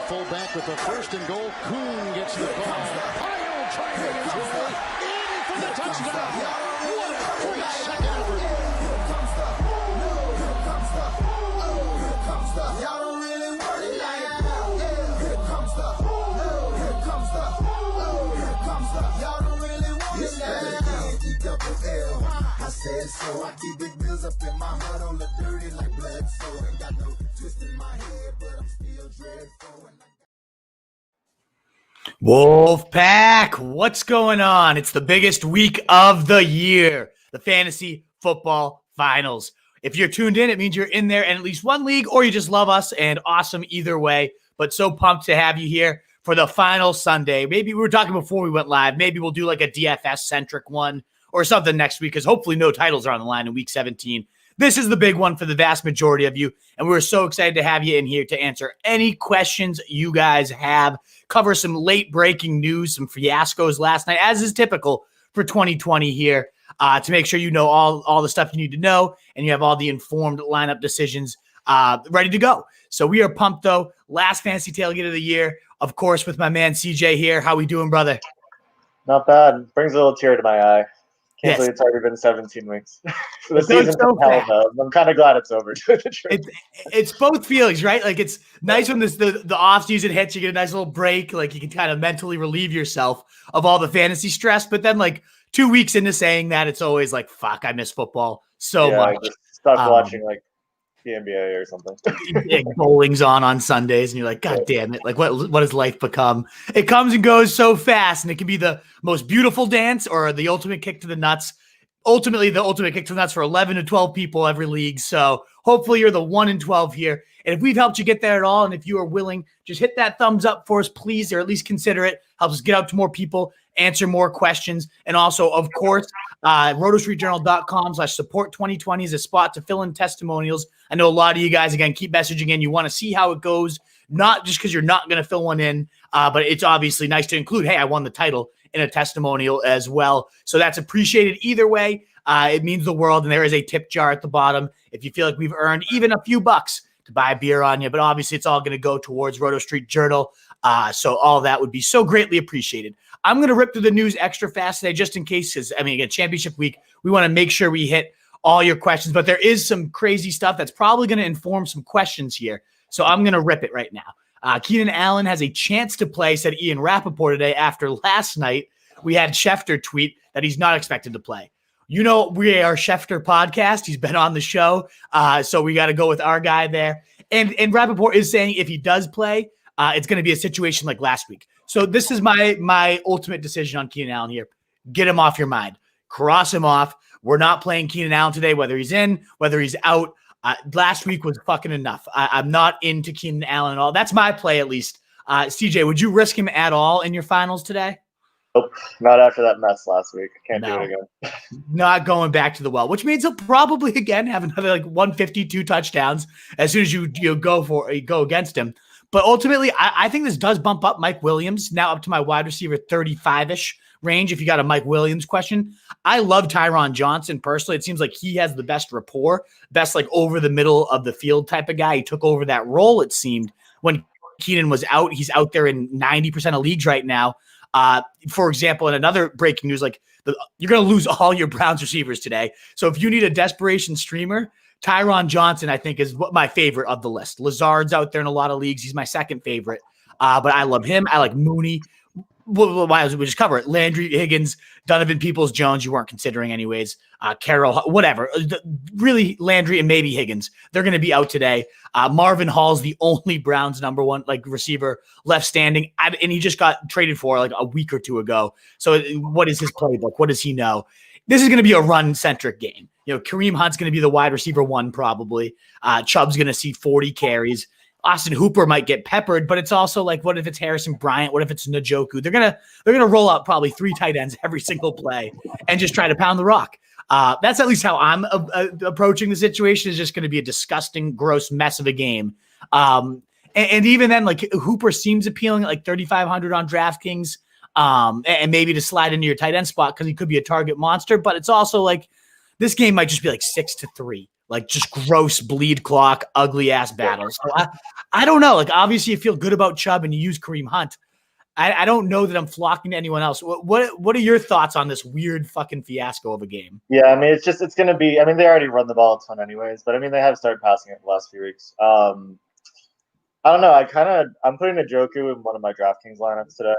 fullback with the first and goal. Kuhn gets the call. Pyle trying his way in for the touchdown. What a great second effort. Here comes the. Y'all don't really want it like that. Here comes the. Y'all don't really want it like that. I said so. I keep big bills up in my heart on the dirty like blood. So ain't got no twist in my head, but I'm still dreadful. Wolfpack, what's going on? It's the biggest week of the year, the fantasy football finals. If you're tuned in, it means you're in there in at least one league, or you just love us, and awesome either way. But so pumped to have you here for the final Sunday. Maybe we were talking before we went live. Maybe we'll do like a DFS-centric one or something next week, because hopefully no titles are on the line in week 17. This is the big one for the vast majority of you, and we're so excited to have you in here to answer any questions you guys have, cover some late-breaking news, some fiascos last night, as is typical for 2020 here, to make sure you know all the stuff you need to know, and you have all the informed lineup decisions ready to go. So we are pumped, though. Last Fantasy Tailgate of the year, of course, with my man CJ here. How we doing, brother? Not bad. Brings a little tear to my eye. Can't believe it's already been 17 weeks. The season's so hell, though. I'm kind of glad it's over. It's both feelings, right? Like, it's nice when the off season hits, you get a nice little break. Like, you can kind of mentally relieve yourself of all the fantasy stress. But then, like, 2 weeks into saying that, it's always like, fuck, I miss football so much. I just stopped watching like the NBA or something. Bowling's on Sundays, and you're like, God damn it! Like, what has life become? It comes and goes so fast, and it can be the most beautiful dance or the ultimate kick to the nuts. Ultimately, the ultimate kick to the nuts for 11 to 12 people every league. So hopefully, you're the 1 in 12 here. And if we've helped you get there at all, and if you are willing, just hit that thumbs up for us, please, or at least consider it. Helps us get out to more people, answer more questions, and also, of course, rotostreetjournal.com/support2020 is a spot to fill in testimonials. I know a lot of you guys, again, keep messaging in. You want to see how it goes, not just because you're not going to fill one in, but it's obviously nice to include, hey, I won the title in a testimonial as well. So that's appreciated either way. It means the world, and there is a tip jar at the bottom if you feel like we've earned even a few bucks to buy a beer on you. But obviously, it's all going to go towards Roto Street Journal. So all that would be so greatly appreciated. I'm going to rip through the news extra fast today, just in case, because, I mean, again, championship week, we want to make sure we hit all your questions. But there is some crazy stuff that's probably going to inform some questions here. So I'm going to rip it right now. Keenan Allen has a chance to play, said Ian Rappaport today, after last night we had Schefter tweet that he's not expected to play. You know, we are Schefter podcast. He's been on the show. So we got to go with our guy there. And Rappaport is saying if he does play, it's going to be a situation like last week. So this is my ultimate decision on Keenan Allen here. Get him off your mind. Cross him off. We're not playing Keenan Allen today, whether he's in, whether he's out. Last week was fucking enough. I'm not into Keenan Allen at all. That's my play, at least. CJ, would you risk him at all in your finals today? Nope, not after that mess last week. Can't do it again. Not going back to the well, which means he'll probably again have another like 152 touchdowns as soon as you go against him. But ultimately, I think this does bump up Mike Williams now up to my wide receiver 35-ish range. If you got a Mike Williams question, I love Tyron Johnson personally. It seems like he has the best rapport, best like over the middle of the field type of guy. He took over that role, it seemed, when Keenan was out. He's out there in 90% of leagues right now. For example, in another breaking news, like you're going to lose all your Browns receivers today. So if you need a desperation streamer, Tyron Johnson, I think, is my favorite of the list. Lazard's out there in a lot of leagues. He's my second favorite, but I love him. I like Mooney. We just cover it. Landry, Higgins, Donovan Peoples-Jones, you weren't considering anyways. Carroll, whatever. Really, Landry and maybe Higgins. They're going to be out today. Marvin Hall's the only Browns number one receiver left standing, and he just got traded for like a week or two ago. So what is his playbook? What does he know? This is going to be a run-centric game. You know, Kareem Hunt's going to be the wide receiver one probably. Chubb's going to see 40 carries. Austin Hooper might get peppered, but it's also like, what if it's Harrison Bryant? What if it's Njoku? They're gonna roll out probably 3 tight ends every single play and just try to pound the rock. That's at least how I'm approaching the situation. Is just going to be a disgusting, gross mess of a game. And even then, like Hooper seems appealing at like 3,500 on DraftKings, and maybe to slide into your tight end spot because he could be a target monster. But it's also like this game might just be like 6-3, like just gross bleed clock, ugly ass battles. So I don't know. Like, obviously you feel good about Chubb and you use Kareem Hunt. I don't know that I'm flocking to anyone else. What are your thoughts on this weird fucking fiasco of a game? Yeah, I mean, it's going to be – I mean, they already run the ball a ton anyways, but, I mean, they have started passing it the last few weeks. I don't know. I'm putting Njoku in one of my DraftKings lineups today.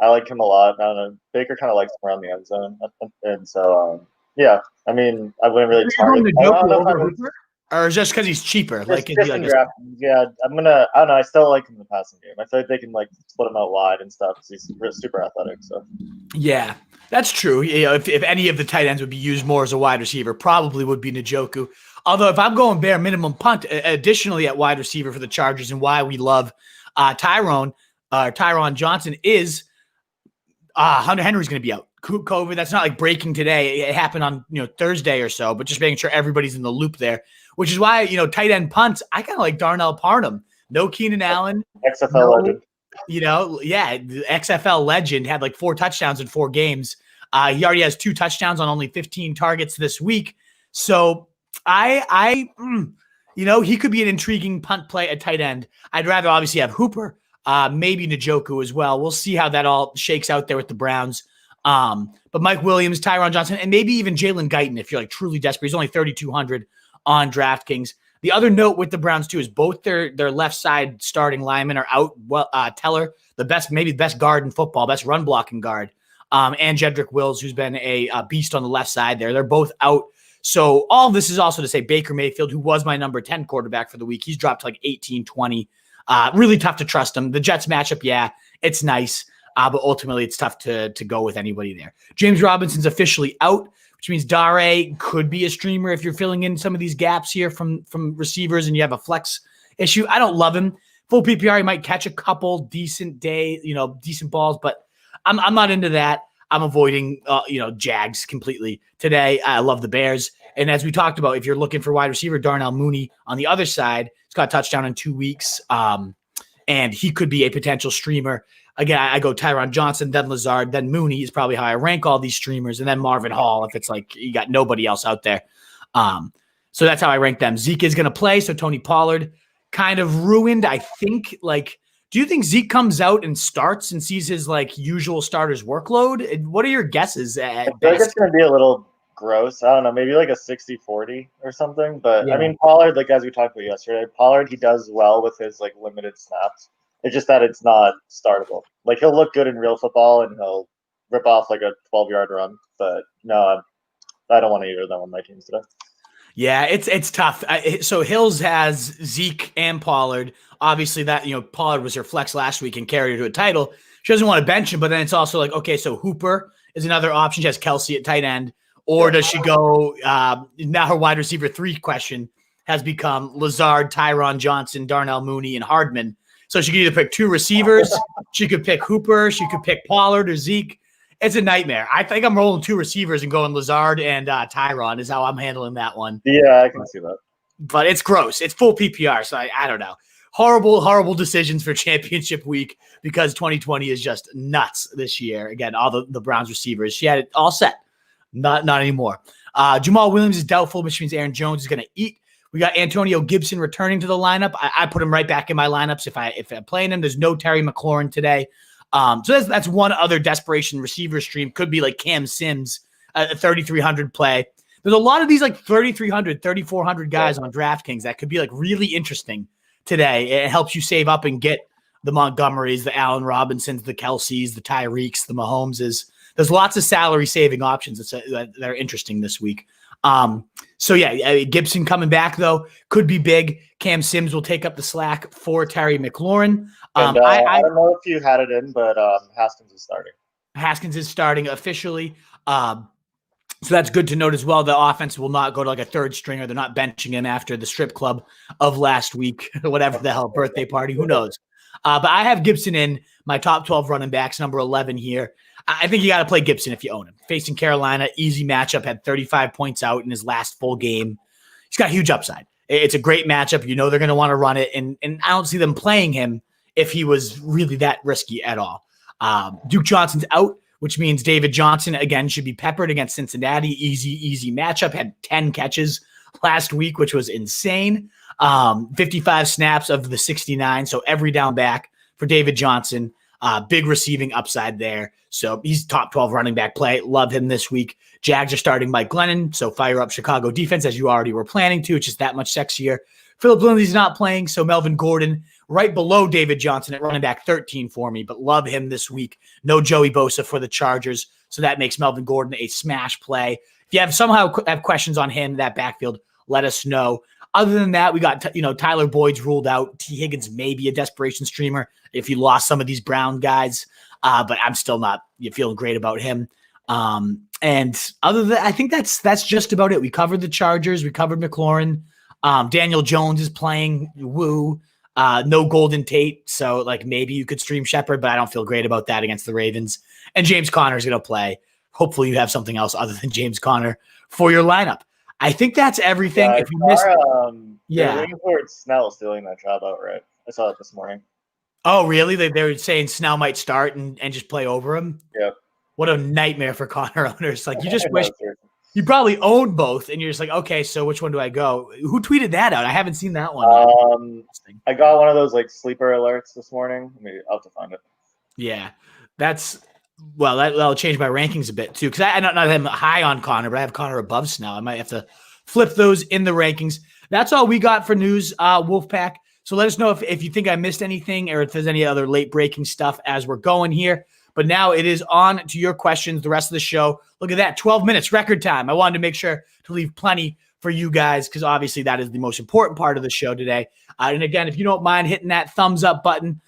I like him a lot. I don't know. Baker kind of likes him around the end zone. And so, yeah, I mean, I wouldn't really target – or just because he's cheaper? Yeah, I don't know. I still like him in the passing game. I feel like they can like split him out wide and stuff because he's super athletic. So yeah, that's true. You know, if any of the tight ends would be used more as a wide receiver, probably would be Njoku. Although if I'm going bare minimum punt, additionally at wide receiver for the Chargers, and why we love Tyron Johnson is Hunter Henry's going to be out. COVID, that's not like breaking today. It happened on Thursday or so, but just making sure everybody's in the loop there, which is why tight end punts. I kind of like Darnell Parham. No Keenan Allen, XFL legend. The XFL legend had like 4 touchdowns in 4 games. He already has 2 touchdowns on only 15 targets this week. So he could be an intriguing punt play at tight end. I'd rather obviously have Hooper, maybe Njoku as well. We'll see how that all shakes out there with the Browns. But Mike Williams, Tyron Johnson, and maybe even Jalen Guyton if you're like truly desperate. He's only 3,200 on DraftKings. The other note with the Browns too is both their left side starting linemen are out. Well, Teller, maybe the best guard in football, best run blocking guard, and Jedrick Wills, who's been a beast on the left side there. They're both out. So all this is also to say Baker Mayfield, who was my number 10 quarterback for the week, he's dropped to like 18, 20. Really tough to trust him. The Jets matchup, yeah, it's nice. But ultimately, it's tough to go with anybody there. James Robinson's officially out, which means Dare could be a streamer if you're filling in some of these gaps here from receivers and you have a flex issue. I don't love him. Full PPR, he might catch a couple decent balls, but I'm not into that. I'm avoiding Jags completely today. I love the Bears. And as we talked about, if you're looking for wide receiver, Darnell Mooney on the other side, he's got a touchdown in 2 weeks, and he could be a potential streamer. Again, I go Tyron Johnson, then Lazard, then Mooney is probably how I rank all these streamers, and then Marvin Hall if it's like you got nobody else out there. So that's how I rank them. Zeke is going to play, so Tony Pollard kind of ruined, I think. Like, do you think Zeke comes out and starts and sees his like usual starter's workload? What are your guesses? I think it's going to be a little gross. I don't know, maybe like a 60-40 or something. But yeah. I mean, Pollard, like as we talked about yesterday, Pollard, he does well with his like limited snaps. It's just that it's not startable. Like, he'll look good in real football, and he'll rip off, like, a 12-yard run. But, no, I don't want either of them on my teams today. Yeah, it's tough. So Hills has Zeke and Pollard. Obviously, that Pollard was her flex last week and carried her to a title. She doesn't want to bench him, but then it's also like, okay, so Hooper is another option. She has Kelsey at tight end. Or does she go now her wide receiver 3 question has become Lazard, Tyron Johnson, Darnell Mooney, and Hardman. So she could either pick 2 receivers, she could pick Hooper, she could pick Pollard or Zeke. It's a nightmare. I think I'm rolling 2 receivers and going Lazard and Tyron is how I'm handling that one. Yeah, I can see that. But it's gross. It's full PPR, so I don't know. Horrible decisions for championship week because 2020 is just nuts this year. Again, all the Browns receivers. She had it all set. Not anymore. Jamal Williams is doubtful, which means Aaron Jones is going to eat. We got Antonio Gibson returning to the lineup. I put him right back in my lineups if I'm playing him. There's no Terry McLaurin today. So that's one other desperation receiver stream. Could be like Cam Sims, a 3,300 play. There's a lot of these like 3,300, 3,400 guys on DraftKings that could be like really interesting today. It helps you save up and get the Montgomerys, the Allen Robinsons, the Kelseys, the Tyreeks, the Mahomeses. There's lots of salary saving options that are interesting this week. So yeah, Gibson coming back though could be big. Cam Sims will take up the slack for Terry McLaurin. I don't know if you had it in, but Haskins is starting. Haskins is starting officially. So that's good to note as well. The offense will not go to like a third stringer. They're not benching him after the strip club of last week, whatever the hell, birthday party, who knows? But I have Gibson in my top 12 running backs, number 11 here. I think you got to play Gibson if you own him. Facing Carolina, easy matchup, had 35 points out in his last full game. He's got huge upside. It's a great matchup. They're going to want to run it, and I don't see them playing him if he was really that risky at all. Duke Johnson's out, which means David Johnson, again, should be peppered against Cincinnati. Easy matchup. Had 10 catches last week, which was insane. 55 snaps of the 69, so every down back for David Johnson. Big receiving upside there. So he's top 12 running back play. Love him this week. Jags are starting Mike Glennon, so fire up Chicago defense as you already were planning to. It's just that much sexier. Philip Lindsay's not playing, so Melvin Gordon right below David Johnson at running back 13 for me, but love him this week. No Joey Bosa for the Chargers, so that makes Melvin Gordon a smash play. If you have questions on him, that backfield, let us know. Other than that, we got Tyler Boyd's ruled out. T. Higgins may be a desperation streamer if you lost some of these Brown guys, but I'm still not feeling great about him. And other than that, I think that's just about it. We covered the Chargers. We covered McLaurin. Daniel Jones is playing. Woo. No Golden Tate. So maybe you could stream Shepard, but I don't feel great about that against the Ravens. And James Conner is going to play. Hopefully you have something else other than James Conner for your lineup. I think that's everything. If you missed, they're leaning towards Snell stealing that job outright. I saw it this morning. Oh, really? They're saying Snell might start and just play over him? Yep. What a nightmare for Connor owners. You just wish you probably owned both, and you're just okay, so which one do I go? Who tweeted that out? I haven't seen that one. I got one of those sleeper alerts this morning. Maybe I'll have to find it. Yeah. That'll change my rankings a bit too, because I don't know that I'm high on Connor, but I have Connor above Snell. I might have to flip those in the rankings. That's all we got for news, Wolfpack. So let us know if you think I missed anything or if there's any other late breaking stuff as we're going here. But now it is on to your questions, the rest of the show. Look at that, 12 minutes, record time. I wanted to make sure to leave plenty for you guys because obviously that is the most important part of the show today. And again, if you don't mind hitting that thumbs up button,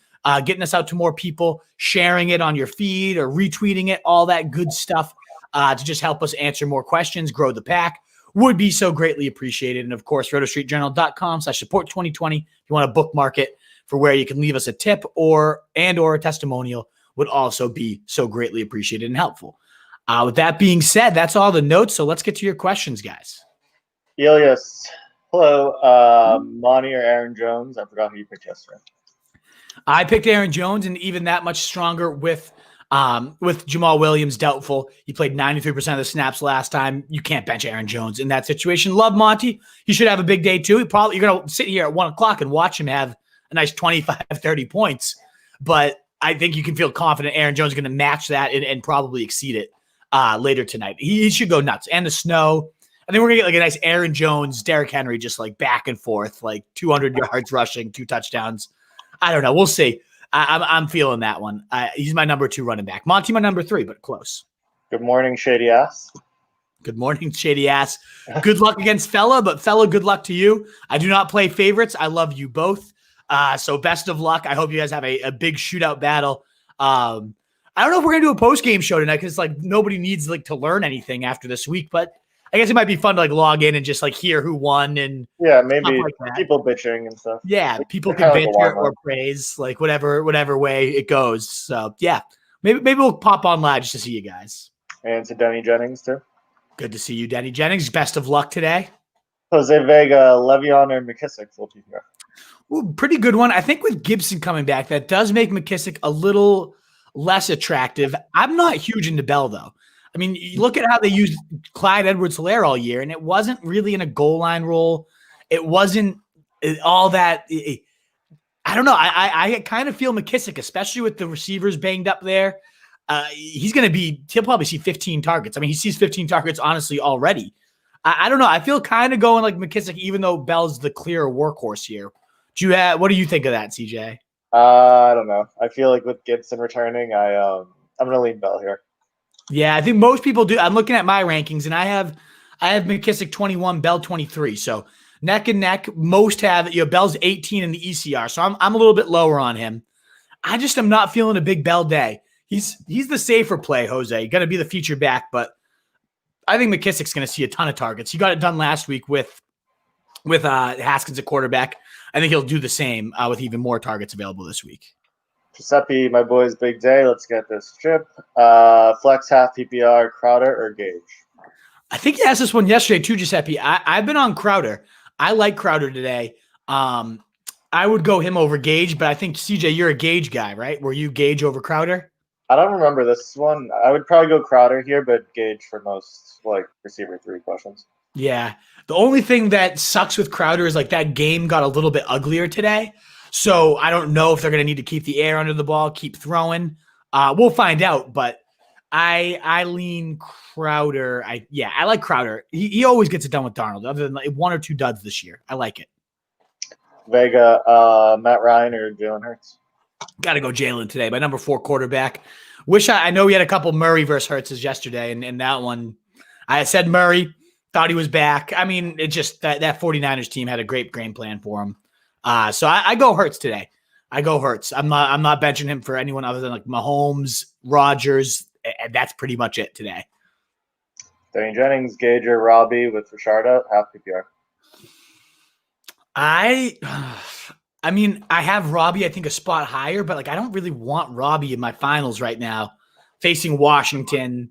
getting us out to more people, sharing it on your feed or retweeting it, all that good stuff to just help us answer more questions, grow the pack, would be so greatly appreciated. And of course, rotostreetjournal.com/support2020. If you want to bookmark it for where you can leave us a tip or a testimonial would also be so greatly appreciated and helpful. With that being said, that's all the notes. So let's get to your questions, guys. Elias, hello. Monty or Aaron Jones? I forgot who you picked yesterday. I picked Aaron Jones, and even that much stronger with Jamal Williams doubtful. He played 93% of the snaps last time. You can't bench Aaron Jones in that situation. Love Monty. He should have a big day too. You're going to sit here at 1 o'clock and watch him have a nice 25, 30 points. But I think you can feel confident Aaron Jones is going to match that and probably exceed it later tonight. He should go nuts. And the snow. I think we're going to get a nice Aaron Jones, Derrick Henry, just back and forth, 200 yards rushing, 2 touchdowns. I don't know. We'll see. I'm feeling that one. He's my number 2 running back. Monty, my number 3, but close. Good morning, Shady Ass. Good morning, Shady Ass. Good luck against Fella, but Fella, good luck to you. I do not play favorites. I love you both. So best of luck. I hope you guys have a big shootout battle. I don't know if we're going to do a post-game show tonight because nobody needs to learn anything after this week, but I guess it might be fun to log in and just hear who won and maybe people bitching and stuff. Yeah, people can bitch or praise, whatever way it goes. So yeah, maybe we'll pop on live just to see you guys. And to Denny Jennings too. Good to see you, Denny Jennings. Best of luck today. Jose Vega, Le'Veon, or McKissick full PPR. Ooh, pretty good one. I think with Gibson coming back, that does make McKissick a little less attractive. I'm not huge into Bell though. I mean, you look at how they used Clyde Edwards-Helaire all year, and it wasn't really in a goal line role. It wasn't all that. I don't know. I kind of feel McKissick, especially with the receivers banged up there. He'll probably see 15 targets. I mean, he sees 15 targets, honestly, already. I don't know. I feel kind of going like McKissick, even though Bell's the clear workhorse here. What do you think of that, CJ? I don't know. I feel like with Gibson returning, I'm going to lean Bell here. Yeah, I think most people do. I'm looking at my rankings, and I have McKissick 21, Bell 23. So neck and neck. Most have Bell's 18 in the ECR, so I'm a little bit lower on him. I just am not feeling a big Bell day. He's the safer play, Jose. Going to be the feature back, but I think McKissick's going to see a ton of targets. He got it done last week with Haskins at quarterback. I think he'll do the same with even more targets available this week. Giuseppe, my boy's big day. Let's get this chip. Flex half PPR, Crowder or Gage? I think you asked this one yesterday too, Giuseppe. I've been on Crowder. I like Crowder today. I would go him over Gage, but I think, CJ, you're a Gage guy, right? Were you Gage over Crowder? I don't remember this one. I would probably go Crowder here, but Gage for most like receiver 3 questions. Yeah. The only thing that sucks with Crowder is like that game got a little bit uglier today. So I don't know if they're going to need to keep the air under the ball, keep throwing. We'll find out, but I lean Crowder. I like Crowder. He always gets it done with Darnold, other than like 1 or 2 duds this year. I like it. Vega, Matt Ryan, or Jalen Hurts? Got to go Jalen today, my number 4 quarterback. I know we had a couple Murray versus Hurts yesterday, and that one, I said Murray, thought he was back. I mean, it just that 49ers team had a great game plan for him. So I go Hurts today. I go Hurts. I'm not benching him for anyone other than like Mahomes, Rodgers, and that's pretty much it today. Danny Jennings, Gage, or Robbie with Rashard out, half PPR. I mean, I have Robbie, I think, a spot higher, but like I don't really want Robbie in my finals right now, facing Washington.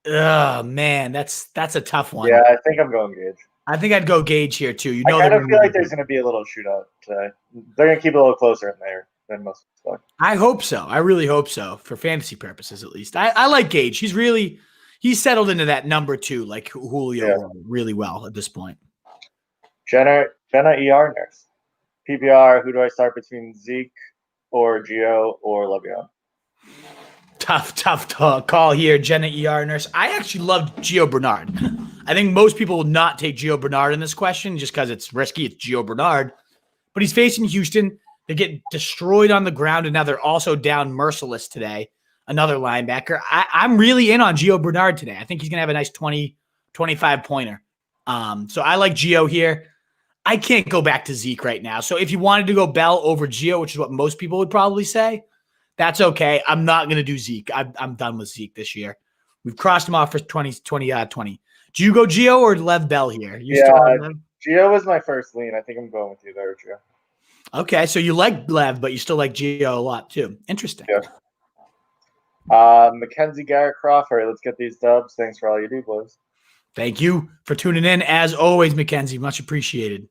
Oh man, that's a tough one. Yeah, I think I'm going Gage. I think I'd go Gage here too. I kind of feel like there's going to be a little shootout today. They're going to keep it a little closer in there than most expect. I hope so. I really hope so, for fantasy purposes at least. I like Gage. He's settled into that number 2, like Julio, really well at this point. Jenna ER nurse. PPR, who do I start between Zeke or Gio or Le'Veon? Tough call here, Jenna ER nurse. I actually loved Gio Bernard. I think most people will not take Gio Bernard in this question just because it's risky. It's Gio Bernard. But he's facing Houston. They get destroyed on the ground, and now they're also down Merciless today, another linebacker. I'm really in on Gio Bernard today. I think he's going to have a nice 20, 25-pointer. So I like Gio here. I can't go back to Zeke right now. So if you wanted to go Bell over Gio, which is what most people would probably say, that's okay. I'm not going to do Zeke. I'm done with Zeke this year. We've crossed him off for 20. Do you go Gio or Lev Bell here? Gio was my first lean. I think I'm going with you there, Gio. Okay, so you like Lev, but you still like Gio a lot too. Interesting. Yeah. Mackenzie Garrett Crawford. Let's get these dubs. Thanks for all you do, boys. Thank you for tuning in. As always, Mackenzie, much appreciated.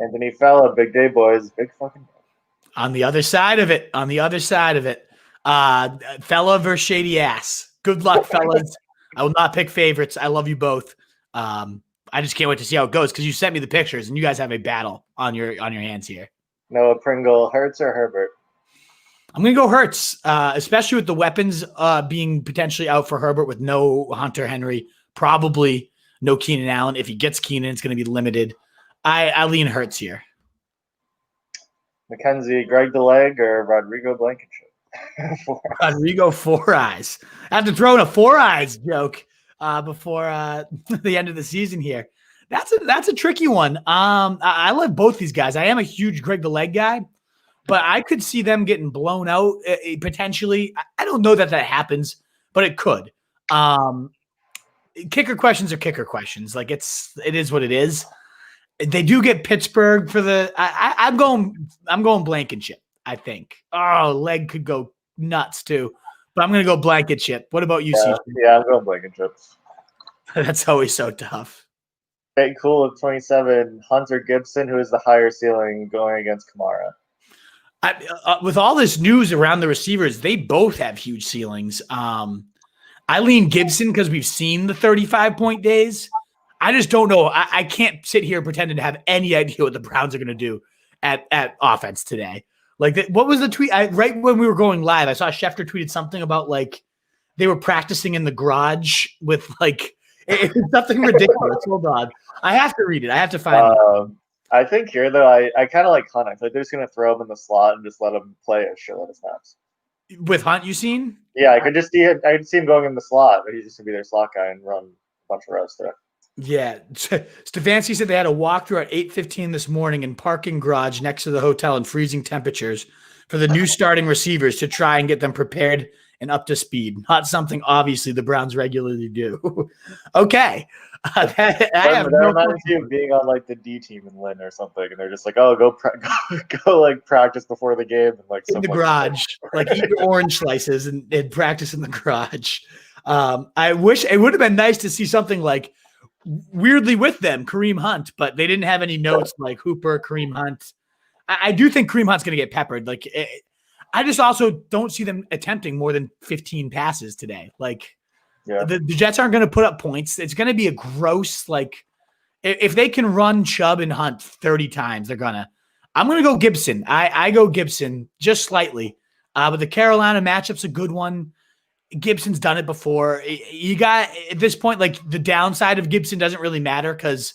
Anthony Fella, big day, boys. Big fucking day. On the other side of it. Fella versus Shady Ass. Good luck, fellas. I will not pick favorites. I love you both. I just can't wait to see how it goes because you sent me the pictures and you guys have a battle on your hands here. Noah Pringle, Hurts or Herbert? I'm going to go Hurts, especially with the weapons being potentially out for Herbert with no Hunter Henry, probably no Keenan Allen. If he gets Keenan, it's going to be limited. I lean Hurts here. Mackenzie, Greg the Leg or Rodrigo Blankenship? Rodrigo 4 Eyes. I have to throw in a 4 Eyes joke before the end of the season here. That's a tricky one. I love both these guys. I am a huge Greg the Leg guy, but I could see them getting blown out potentially. I don't know that happens, but it could. Kicker questions are kicker questions. Like it is what it is. They do get Pittsburgh for the. I'm going Blankenship. I think. Oh, Leg could go nuts too, but I'm going to go Blankenship. What about you, CJ? Yeah, I'm going Blankenship. That's always so tough. Okay, cool. At 27, Hunter Gibson, who is the higher ceiling going against Kamara. With all this news around the receivers, they both have huge ceilings. I lean Gibson because we've seen the 35-point days. I just don't know. I can't sit here pretending to have any idea what the Browns are going to do at offense today. Like, what was the tweet? Right when we were going live, I saw Schefter tweeted something about like they were practicing in the garage with like it's something ridiculous. Hold on, I have to read it. I have to find it. I think here though, I kind of like Hunt. I feel like they're just going to throw him in the slot and just let him play a shitload of snaps. With Hunt, you seen? Yeah, I could just see it. I could see him going in the slot, but he's just going to be their slot guy and run a bunch of routes there. Yeah. Stefanski said they had a walkthrough at 8:15 this morning in parking garage next to the hotel in freezing temperatures for the new starting receivers to try and get them prepared and up to speed. Not something, obviously, the Browns regularly do. Okay. That reminds me of being on like the D team in Lynn or something, and they're just like, "Oh, go like practice before the game," and like in the garage, like eat your orange slices and practice in the garage. I wish it would have been nice to see something like weirdly with them, Kareem Hunt, but they didn't have any notes like Hooper, Kareem Hunt. I do think Kareem Hunt's going to get peppered. Like, I just also don't see them attempting more than 15 passes today. Like the Jets aren't going to put up points. It's going to be a gross, like if they can run Chubb and Hunt 30 times, they're going to. I'm going to go Gibson. I go Gibson just slightly. But the Carolina matchup's a good one. Gibson's done it before. You got at this point, like the downside of Gibson doesn't really matter because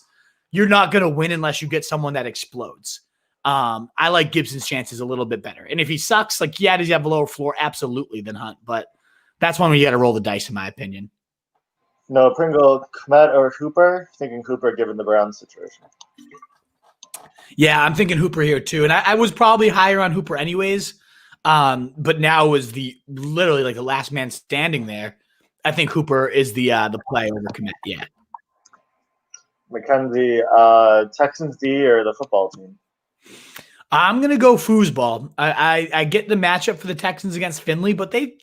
you're not going to win unless you get someone that explodes. I like Gibson's chances a little bit better. And if he sucks, like, does he have a lower floor? Absolutely than Hunt. But that's one where you got to roll the dice, in my opinion. No, Pringle, Kmet, or Hooper? Thinking Hooper given the Browns situation. Yeah, I'm thinking Hooper here too. And I was probably higher on Hooper anyways. But now was literally like the last man standing there. I think Hooper is the play over Kmet. Yeah. Mackenzie, Texans D or the football team? I'm gonna go foosball. I get the matchup for the Texans against Finley, but they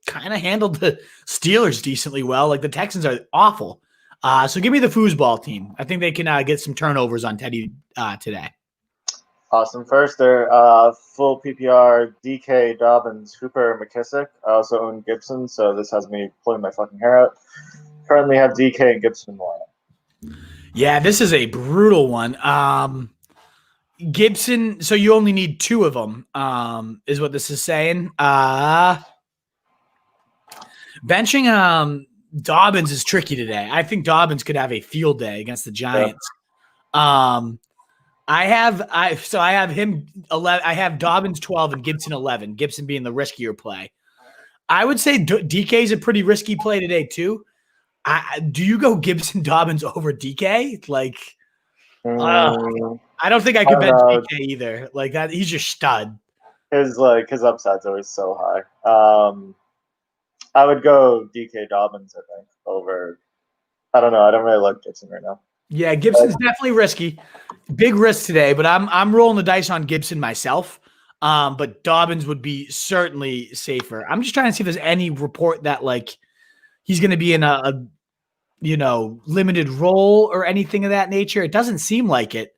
kind of handled the Steelers decently well. Like the Texans are awful. So give me the foosball team. I think they can get some turnovers on Teddy today. Awesome. First, they're full PPR, DK, Dobbins, Hooper, McKissick. I also own Gibson, so this has me pulling my fucking hair out. Currently have DK and Gibson in the lineup. Yeah, this is a brutal one. Gibson, so you only need two of them, is what this is saying. Benching Dobbins is tricky today. I think Dobbins could have a field day against the Giants. Yep. I have him 11. I have Dobbins 12 and Gibson 11. Gibson being the riskier play. I would say DK is a pretty risky play today too. Do you go Gibson Dobbins over DK? Like, I don't think I could bet DK either. Like that, he's just stud. His upside's always so high. I would go DK Dobbins. I think over. I don't know. I don't really like Gibson right now. Yeah, Gibson's definitely risky. Big risk today, but I'm rolling the dice on Gibson myself. But Dobbins would be certainly safer. I'm just trying to see if there's any report that like he's going to be in a limited role or anything of that nature. It doesn't seem like it.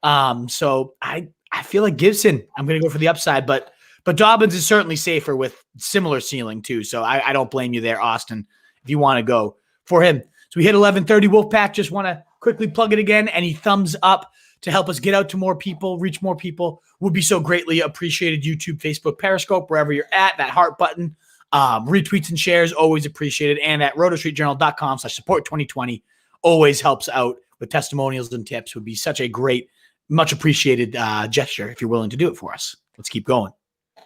So I feel like Gibson, I'm going to go for the upside, but Dobbins is certainly safer with similar ceiling too. So I don't blame you there, Austin, if you want to go for him. So we hit 11:30 Wolfpack. Just want to quickly plug it again. Any thumbs up to help us get out to more people, reach more people would be so greatly appreciated. YouTube, Facebook, Periscope, wherever you're at, that heart button, retweets and shares, always appreciated. And at rotostreetjournal.com/support2020 always helps out with testimonials and tips. Would be such a great, much appreciated gesture if you're willing to do it for us. Let's keep going.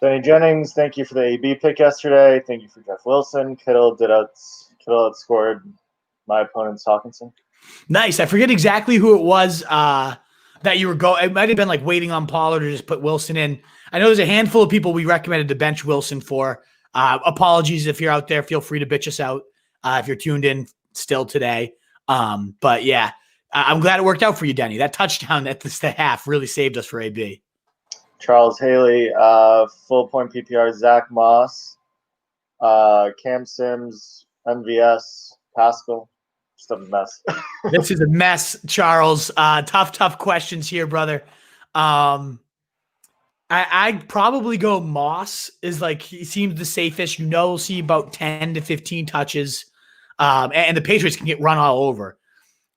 Benny Jennings, thank you for the AB pick yesterday. Thank you for Jeff Wilson. Kittle outscored my opponent's Hawkinson. Nice. I forget exactly who it was that you were going. It might have been like waiting on Pollard or just put Wilson in. I know there's a handful of people we recommended to bench Wilson for. Apologies if you're out there. Feel free to bitch us out if you're tuned in still today. But yeah, I'm glad it worked out for you, Denny. That touchdown at the half really saved us for AB. Charles Haley, full point PPR, Zach Moss, Cam Sims, MVS, Pascal. Just a mess. This is a mess, Charles. Tough questions here, brother. I'd probably go Moss is like, he seems the safest. We'll see about 10 to 15 touches. And the Patriots can get run all over.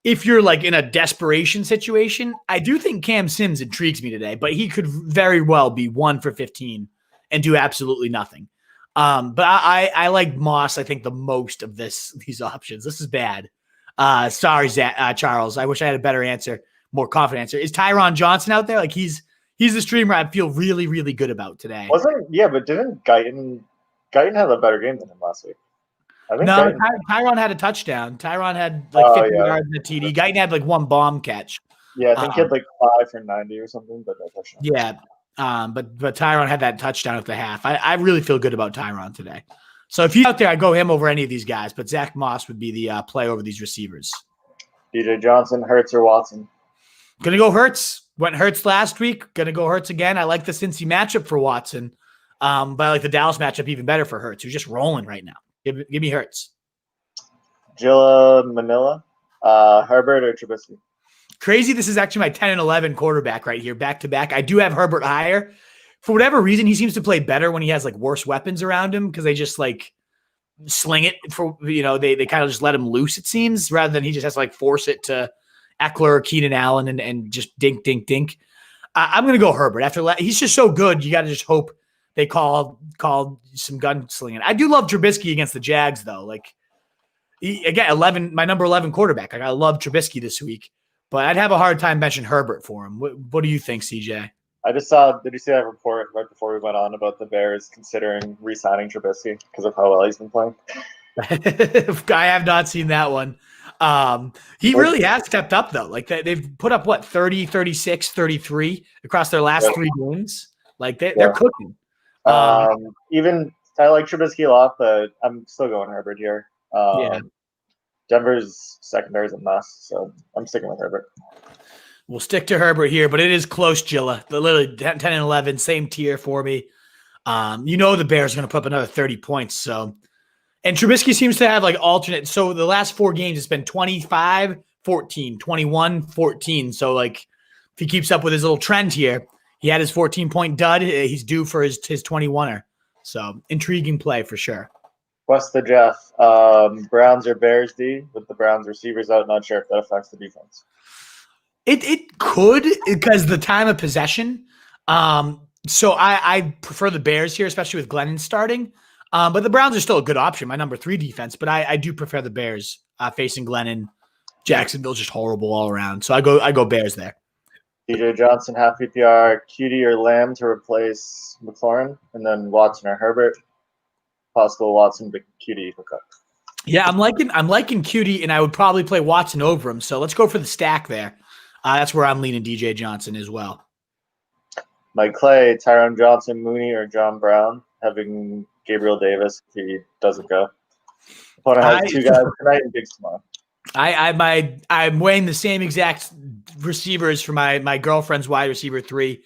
If you're like in a desperation situation, I do think Cam Sims intrigues me today, but he could very well be 1 for 15 and do absolutely nothing. But I like Moss, I think, the most of these options. This is bad. Sorry, Charles. I wish I had a better answer, more confident answer. Is Tyron Johnson out there? Like he's the streamer I feel really, really good about today. But didn't Guyton have a better game than him last week? No, Tyron had a touchdown. Tyron had like 50 yards in the TD. Guyton had like one bomb catch. Yeah, I think he had like 5 for 90 or something, but no touchdown. Yeah, but Tyron had that touchdown at the half. I really feel good about Tyron today. So if he's out there, I'd go him over any of these guys, but Zach Moss would be the play over these receivers. DJ Johnson, Hurts, or Watson? Gonna go Hurts. Went Hurts last week. Gonna go Hurts again. I like the Cincy matchup for Watson, but I like the Dallas matchup even better for Hurts, who's just rolling right now. Give me Hurts. Jilla Manila, Herbert or Trubisky? Crazy. This is actually my 10 and 11 quarterback right here, back to back. I do have Herbert higher, for whatever reason, he seems to play better when he has like worse weapons around him because they just like sling it for, they kind of just let him loose, it seems, rather than he just has to like force it to Eckler or Keenan Allen and just dink, dink, dink. I'm going to go Herbert. He's just so good. You got to just hope they call some gunslinging. I do love Trubisky against the Jags, though. Like, again, my number 11 quarterback. Like, I love Trubisky this week, but I'd have a hard time benching Herbert for him. What do you think, CJ? I just saw. Did you see that report right before we went on about the Bears considering re-signing Trubisky because of how well he's been playing? I have not seen that one. He really has stepped up, though. Like, they've put up, 30, 36, 33 across their last 3 games? Like, they're cooking. Even I like Trubisky a lot, but I'm still going Herbert here. Denver's secondary is a mess, so I'm sticking with Herbert. We'll stick to Herbert here, but it is close, Gilla. Literally 10 and 11, same tier for me. The Bears are going to put up another 30 points. So, and Trubisky seems to have like alternate. So the last 4 games, it's been 25, 14, 21, 14. So like if he keeps up with his little trend here, he had his 14-point dud. He's due for his 21er. So intriguing play for sure. West the Jeff. Browns or Bears, D, with the Browns receivers out. Not sure if that affects the defense. It could, because the time of possession. So I prefer the Bears here, especially with Glennon starting. But the Browns are still a good option, my number 3 defense. But I do prefer the Bears facing Glennon. Jacksonville's just horrible all around. So I go Bears there. DJ Johnson, half PPR, QD or Lamb to replace McLaurin, and then Watson or Herbert. Possible Watson, but QD hookup. Yeah, I'm liking QD, and I would probably play Watson over him. So let's go for the stack there. That's where I'm leaning DJ Johnson as well. Mike Clay, Tyron Johnson, Mooney, or John Brown, having Gabriel Davis if he doesn't go. Opponent has 2 guys tonight and Diggs tomorrow. I'm weighing the same exact receivers for my girlfriend's wide receiver 3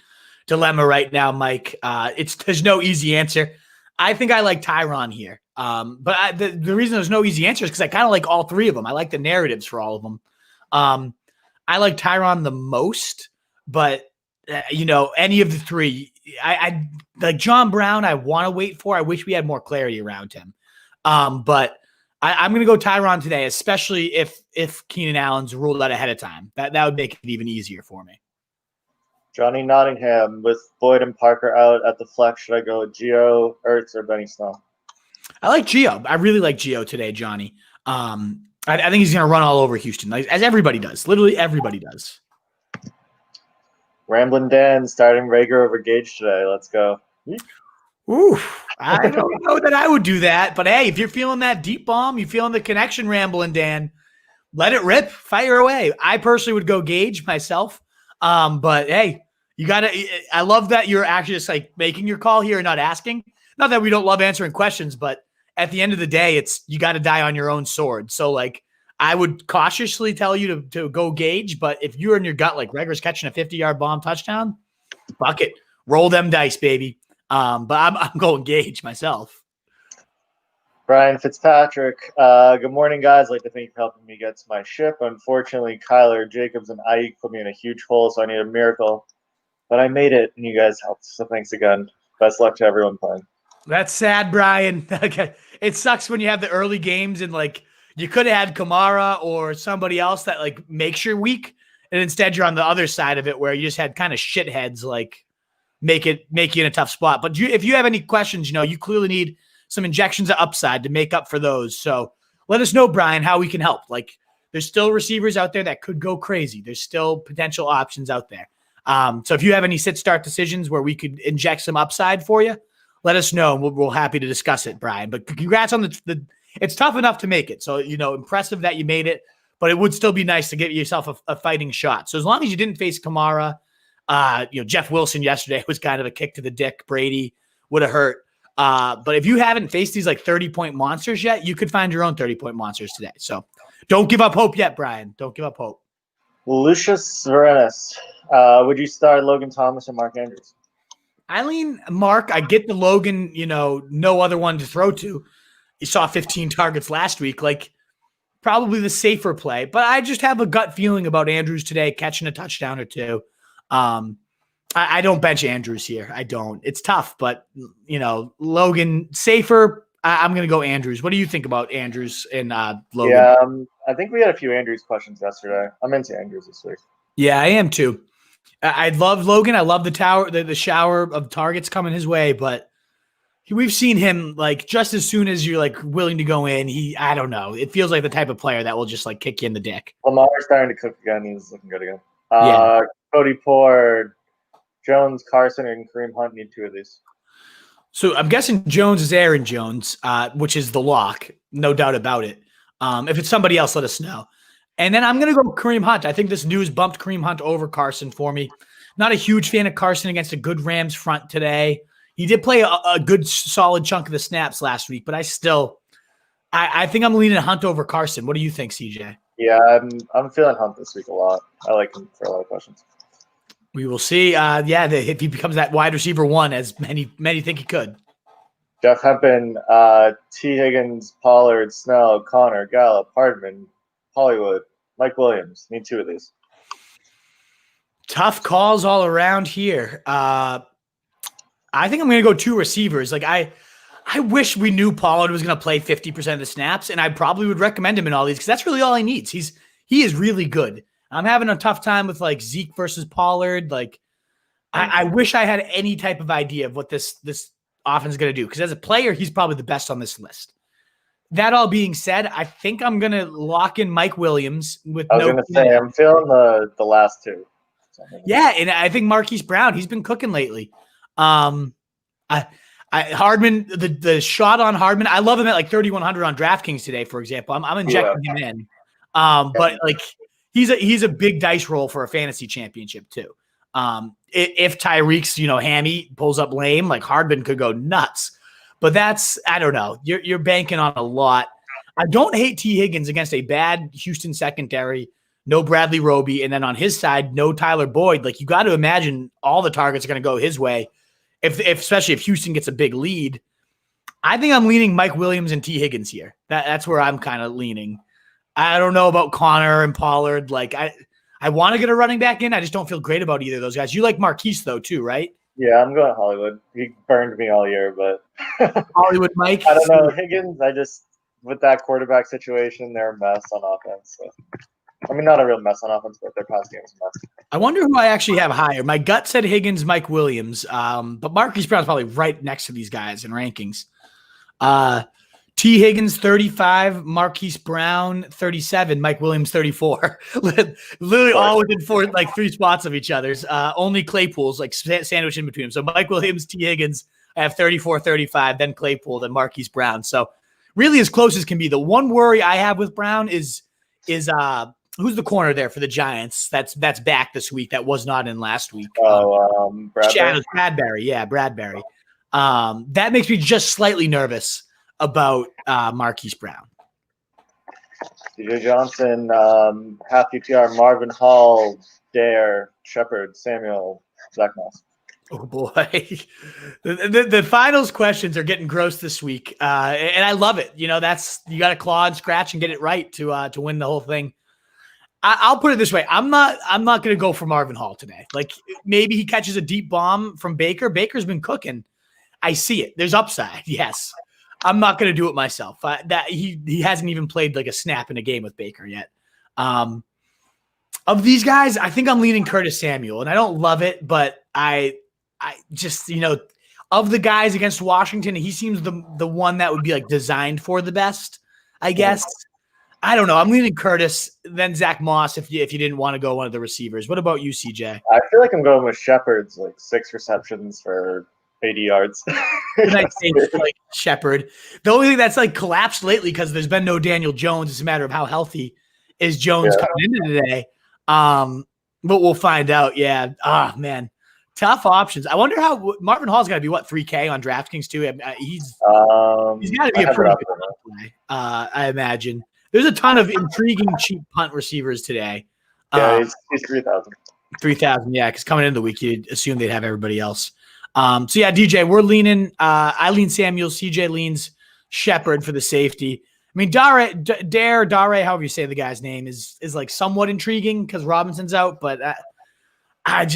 dilemma right now, Mike. There's no easy answer. I think I like Tyron here. But the reason there's no easy answer is because I kind of like all 3 of them. I like the narratives for all of them. I like Tyron the most, but any of the 3, I like John Brown. I want to wait for. I wish we had more clarity around him. But I'm going to go Tyron today, especially if Keenan Allen's ruled out ahead of time. That would make it even easier for me. Johnny Nottingham, with Boyd and Parker out at the flex, should I go with Gio, Ertz, or Benny Snell? I like Gio. I really like Gio today, Johnny. I think he's going to run all over Houston, like, as everybody does. Literally everybody does. Ramblin' Dan starting Rager over Gage today. Let's go. Ooh, I don't know that I would do that. But, hey, if you're feeling that deep bomb, you're feeling the connection, Ramblin' Dan, let it rip. Fire away. I personally would go Gage myself. But, hey, you got to – I love that you're actually just, like, making your call here and not asking. Not that we don't love answering questions, but at the end of the day, you got to die on your own sword. So, like, I would cautiously tell you to go Gage, but if you're in your gut, like Rager's catching a 50-yard bomb touchdown, fuck it. Roll them dice, baby. But I'm going Gage myself. Brian Fitzpatrick. Good morning, guys. I'd like to thank you for helping me get to my ship. Unfortunately, Kyler, Jacobs, and Ike put me in a huge hole, so I need a miracle. But I made it, and you guys helped. So thanks again. Best luck to everyone playing. That's sad, Brian. Okay. It sucks when you have the early games and, like, you could have had Kamara or somebody else that, like, makes your week, and instead you're on the other side of it where you just had kind of shitheads, like, make you in a tough spot. But if you have any questions, you clearly need some injections of upside to make up for those. So let us know, Brian, how we can help. Like, there's still receivers out there that could go crazy. There's still potential options out there. So if you have any sit-start decisions where we could inject some upside for you, let us know. We're happy to discuss it, Brian. But congrats on the it's tough enough to make it. So, impressive that you made it, but it would still be nice to give yourself a fighting shot. So as long as you didn't face Kamara, Jeff Wilson yesterday was kind of a kick to the dick. Brady would have hurt. But if you haven't faced these like 30-point monsters yet, you could find your own 30-point monsters today. So don't give up hope yet, Brian. Don't give up hope. Lucius Varenis. Would you start Logan Thomas and Mark Andrews? I lean Mark. I get the Logan, no other one to throw to. You saw 15 targets last week, like probably the safer play. But I just have a gut feeling about Andrews today catching a touchdown or 2. I don't bench Andrews here. I don't. It's tough, but Logan safer. I'm going to go Andrews. What do you think about Andrews and Logan? Yeah, I think we had a few Andrews questions yesterday. I'm into Andrews this week. Yeah, I am too. I love Logan. I love the shower of targets coming his way, but we've seen him like just as soon as you're like willing to go in, I don't know. It feels like the type of player that will just like kick you in the dick. Lamar's starting to cook again. He's looking good again. Yeah. Cody Ford, Jones, Carson, and Kareem Hunt need 2 of these. So I'm guessing Jones is Aaron Jones, which is the lock, no doubt about it. If it's somebody else, let us know. And then I'm going to go Kareem Hunt. I think this news bumped Kareem Hunt over Carson for me. Not a huge fan of Carson against a good Rams front today. He did play a good, solid chunk of the snaps last week, but I think I'm leaning Hunt over Carson. What do you think, CJ? Yeah, I'm feeling Hunt this week a lot. I like him for a lot of questions. We will see. If he becomes that wide receiver 1, as many think he could. Jeff Hempin, T. Higgins, Pollard, Snell, Connor, Gallup, Hardman, Hollywood, Mike Williams. Need 2 of these. Tough calls all around here. I think I'm going to go 2 receivers. Like I wish we knew Pollard was going to play 50% of the snaps, and I probably would recommend him in all these because that's really all he needs. He is really good. I'm having a tough time with like Zeke versus Pollard. Like I wish I had any type of idea of what this offense is going to do because as a player, he's probably the best on this list. That all being said, I think I'm going to lock in Mike Williams with I was going to say, I'm feeling the last 2. Yeah, and I think Marquise Brown, he's been cooking lately. Hardman, the shot on Hardman, I love him at like 3,100 on DraftKings today, for example. I'm injecting him in. But like he's a big dice roll for a fantasy championship too. If Tyreek's, hammy pulls up lame, like Hardman could go nuts. But I don't know. You're banking on a lot. I don't hate T. Higgins against a bad Houston secondary. No Bradley Roby, and then on his side, no Tyler Boyd. Like you got to imagine all the targets are going to go his way, especially if Houston gets a big lead. I think I'm leaning Mike Williams and T. Higgins here. That's where I'm kind of leaning. I don't know about Connor and Pollard. Like I want to get a running back in. I just don't feel great about either of those guys. You like Marquise though too, right? Yeah, I'm going Hollywood. He burned me all year, but Hollywood Mike. I don't know. Higgins, with that quarterback situation, they're a mess on offense. So. I mean, not a real mess on offense, but their pass game is a mess. I wonder who I actually have higher. My gut said Higgins, Mike Williams, but Marquise Brown's probably right next to these guys in rankings. T. Higgins, 35, Marquise Brown, 37, Mike Williams, 34. Literally all within 3 spots of each other's. Only Claypool's like sandwiched in between them. So Mike Williams, T. Higgins, I have 34, 35, then Claypool, then Marquise Brown. So really as close as can be. The one worry I have with Brown is who's the corner there for the Giants that's back this week that was not in last week? Bradbury. Yeah, Bradbury. That makes me just slightly nervous about Marquise Brown. DJ Johnson, half UTR, Marvin Hall, Dare, Shepard, Samuel, Zach Moss. Oh boy, the finals questions are getting gross this week, and I love it. You got to claw and scratch and get it right to win the whole thing. I'll put it this way: I'm not going to go for Marvin Hall today. Like maybe he catches a deep bomb from Baker. Baker's been cooking. I see it. There's upside. Yes, I'm not going to do it myself. That he hasn't even played like a snap in a game with Baker yet. Of these guys, I think I'm leaning Curtis Samuel, and I don't love it, but I just, of the guys against Washington, he seems the one that would be like designed for the best, I guess. I don't know. I'm leaning Curtis, then Zach Moss if you didn't want to go one of the receivers. What about you, CJ? I feel like I'm going with Shepard's, like 6 receptions for 80 yards. Like Shepard. The only thing that's like collapsed lately because there's been no Daniel Jones. It's a matter of how healthy is Jones coming into today. But we'll find out. Yeah. Man. Tough options. I wonder how Marvin Hall's got to be 3K on DraftKings too. He's got to be a pretty good play. I imagine. There's a ton of intriguing cheap punt receivers today. Yeah, he's 3,000. 3,000, yeah, because coming into the week, you'd assume they'd have everybody else. So yeah, DJ, we're leaning. I lean Samuel. CJ leans Shepard for the safety. I mean, Dare, however you say the guy's name, is like somewhat intriguing because Robinson's out, but I'm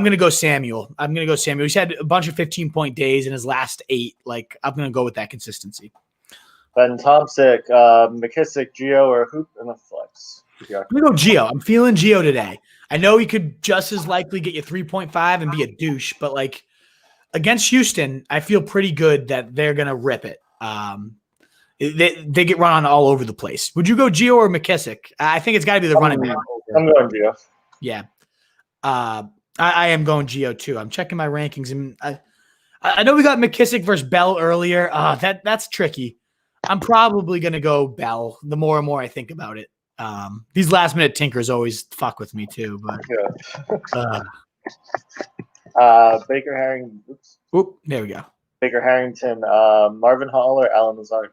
gonna go Samuel. He's had a bunch of 15-point days in his last 8. Like, I'm gonna go with that consistency. Ben Thompson, McKissick, Gio, or Hoop in the flex. I'm gonna go Gio. I'm feeling Gio today. I know he could just as likely get you 3.5 and be a douche, but like against Houston, I feel pretty good that they're gonna rip it. They get run on all over the place. Would you go Gio or McKissick? I think it's got to be the running back. I'm going Gio. Yeah. I am going Gio too. I'm checking my rankings, and I know we got McKissick versus Bell earlier. That's tricky. I'm probably gonna go Bell. The more and more I think about it, these last minute tinkers always fuck with me too. But Baker Harrington. There we go. Baker Harrington, Marvin Hall, or Alan Lazard.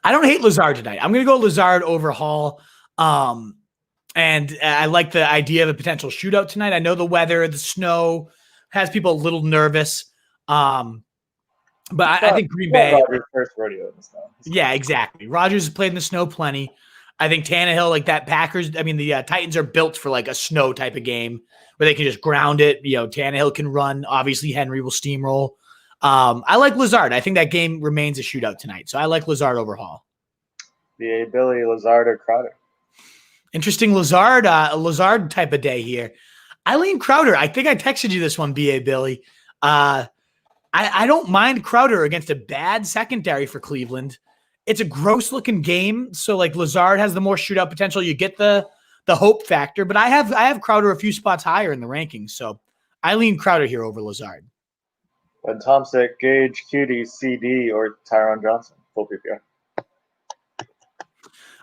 I don't hate Lazard tonight. I'm gonna go Lazard over Hall. And I like the idea of a potential shootout tonight. I know the weather, the snow has people a little nervous. But I think Green Bay. Rodgers' first rodeo in the snow. Yeah, exactly. Rodgers has played in the snow plenty. I think Tannehill, like that Packers, the Titans are built for like a snow type of game where they can just ground it. Tannehill can run. Obviously, Henry will steamroll. I like Lazard. I think that game remains a shootout tonight. So I like Lazard over Hall. B.A. Billy, Lazard, or Crowder? Interesting Lazard type of day here. I lean Crowder. I think I texted you this one, B.A. Billy. I don't mind Crowder against a bad secondary for Cleveland. It's a gross looking game. So like Lazard has the more shootout potential. You get the hope factor, but I have Crowder a few spots higher in the rankings. So I lean Crowder here over Lazard. Ben Thompson, Gage, Cutie, CD, or Tyron Johnson. Full PPR.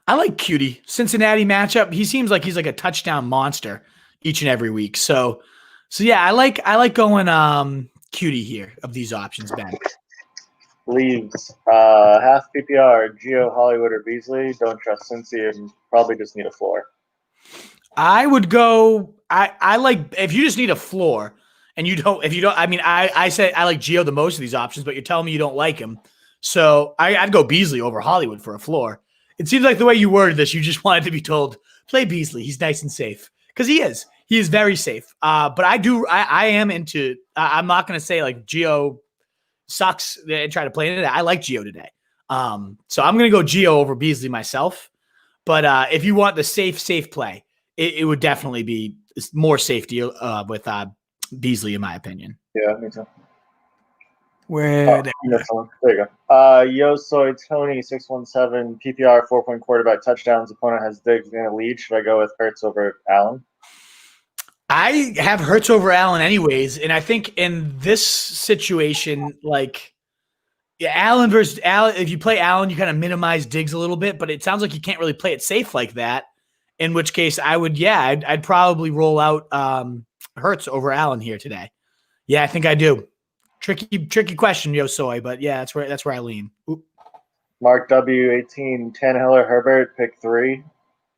I like Cutie. Cincinnati matchup. He seems like he's like a touchdown monster each and every week. So yeah, I like going Cutie here of these options, Ben. Leaves. Half PPR, Gio, Hollywood, or Beasley. Don't trust Cincy and probably just need a floor. I would go. I like if you just need a floor and I said I like Gio the most of these options, but you're telling me you don't like him. So I'd go Beasley over Hollywood for a floor. It seems like the way you worded this, you just wanted to be told, play Beasley. He's nice and safe. Because he is. He is very safe. But I am into – I'm not going to say like Gio sucks and try to play into that. I like Gio today. So I'm going to go Gio over Beasley myself. But if you want the safe play, it would definitely be more safety with Beasley, in my opinion. Yeah, me too. There you go. Soy Tony 617 PPR 4-point quarterback touchdowns. Opponent has Diggs in a lead. Should I go with Hurts over Allen? I have Hurts over Allen anyways, and I think in this situation, like Allen versus Allen, if you play Allen, you kind of minimize Diggs a little bit, but it sounds like you can't really play it safe like that. In which case, I'd probably roll out Hurts over Allen here today. Yeah, I think I do. Tricky question, Soy, but yeah, that's where I lean. Oop. Mark W 18, Tannehill or Herbert, pick 3.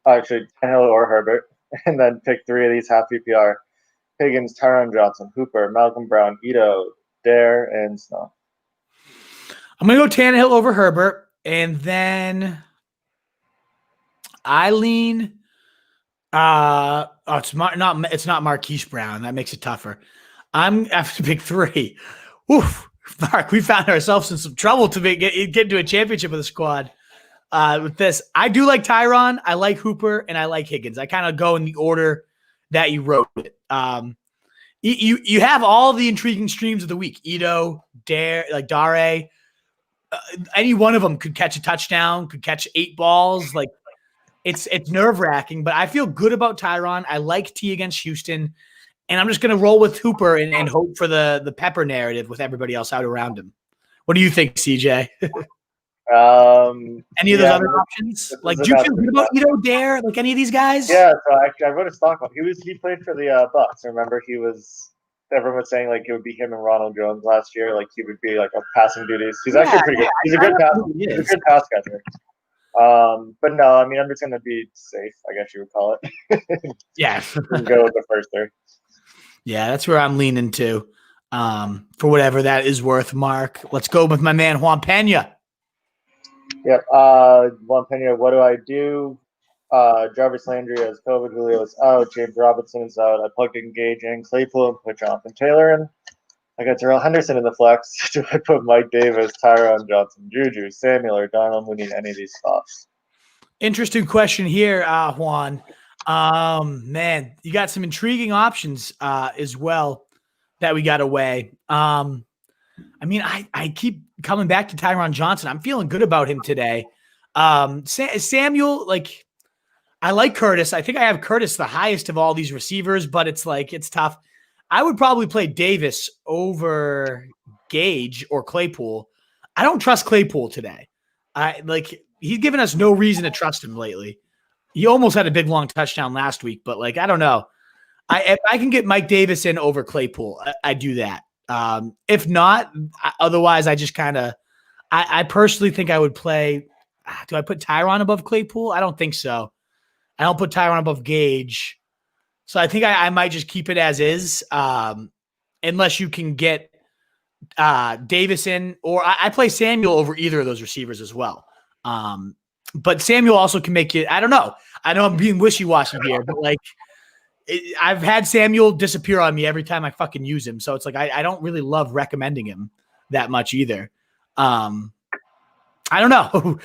Actually, Tannehill or Herbert, and then pick 3 of these half PPR. Higgins, Tyron Johnson, Hooper, Malcolm Brown, Ito, Dare, and Snow. I'm gonna go Tannehill over Herbert, and then I lean. It's not Marquise Brown. That makes it tougher. I'm after pick 3. Oof, Mark, we found ourselves in some trouble to get into a championship with the squad. With this, I do like Tyron. I like Hooper, and I like Higgins. I kind of go in the order that you wrote it. You have all the intriguing streams of the week. Ito, Dare. Any one of them could catch a touchdown, could catch 8 balls. Like it's nerve-wracking, but I feel good about Tyron. I like T against Houston. And I'm just going to roll with Hooper and hope for the Pepper narrative with everybody else out around him. What do you think, CJ? Any of those other options? Like, do you feel good about Ito, Dare? Like any of these guys? Yeah, so actually, I wrote a stock on. He played for the Bucks. Remember, everyone was saying like it would be him and Ronald Jones last year. Like he would be like a passing duties. He's actually pretty good. He's a good pass catcher. But no, I'm just going to be safe. I guess you would call it. Yeah, go with the first 3. Yeah, that's where I'm leaning to. For whatever that is worth, Mark. Let's go with my man Juan Pena. Yep. Juan Pena, what do I do? Jarvis Landry has COVID. Julio is out. James Robinson is out. I plugged in Gage and Claypool and put Jonathan Taylor in. I got Terrell Henderson in the flex. Do I put Mike Davis, Tyron Johnson, Juju, Samuel, or Donald Mooney in any of these spots? Interesting question here, Juan. Man, you got some intriguing options as well that we got away. I mean, I keep coming back to Tyron Johnson. I'm feeling good about him today. Samuel, like, I like Curtis. I think I have Curtis the highest of all these receivers, but it's tough. I would probably play Davis over Gage or Claypool. I don't trust Claypool today. He's given us no reason to trust him lately. He almost had a big long touchdown last week, but I don't know. If I can get Mike Davis in over Claypool, I do that. If not, otherwise I just I personally think I would play. Do I put Tyron above Claypool? I don't think so. I don't put Tyron above Gage. So I think I might just keep it as is, unless you can get Davis in, or I play Samuel over either of those receivers as well. But Samuel also can make it. I don't know. I know I'm being wishy-washy here, but I've had Samuel disappear on me every time I fucking use him. So it's I don't really love recommending him that much either. I don't know.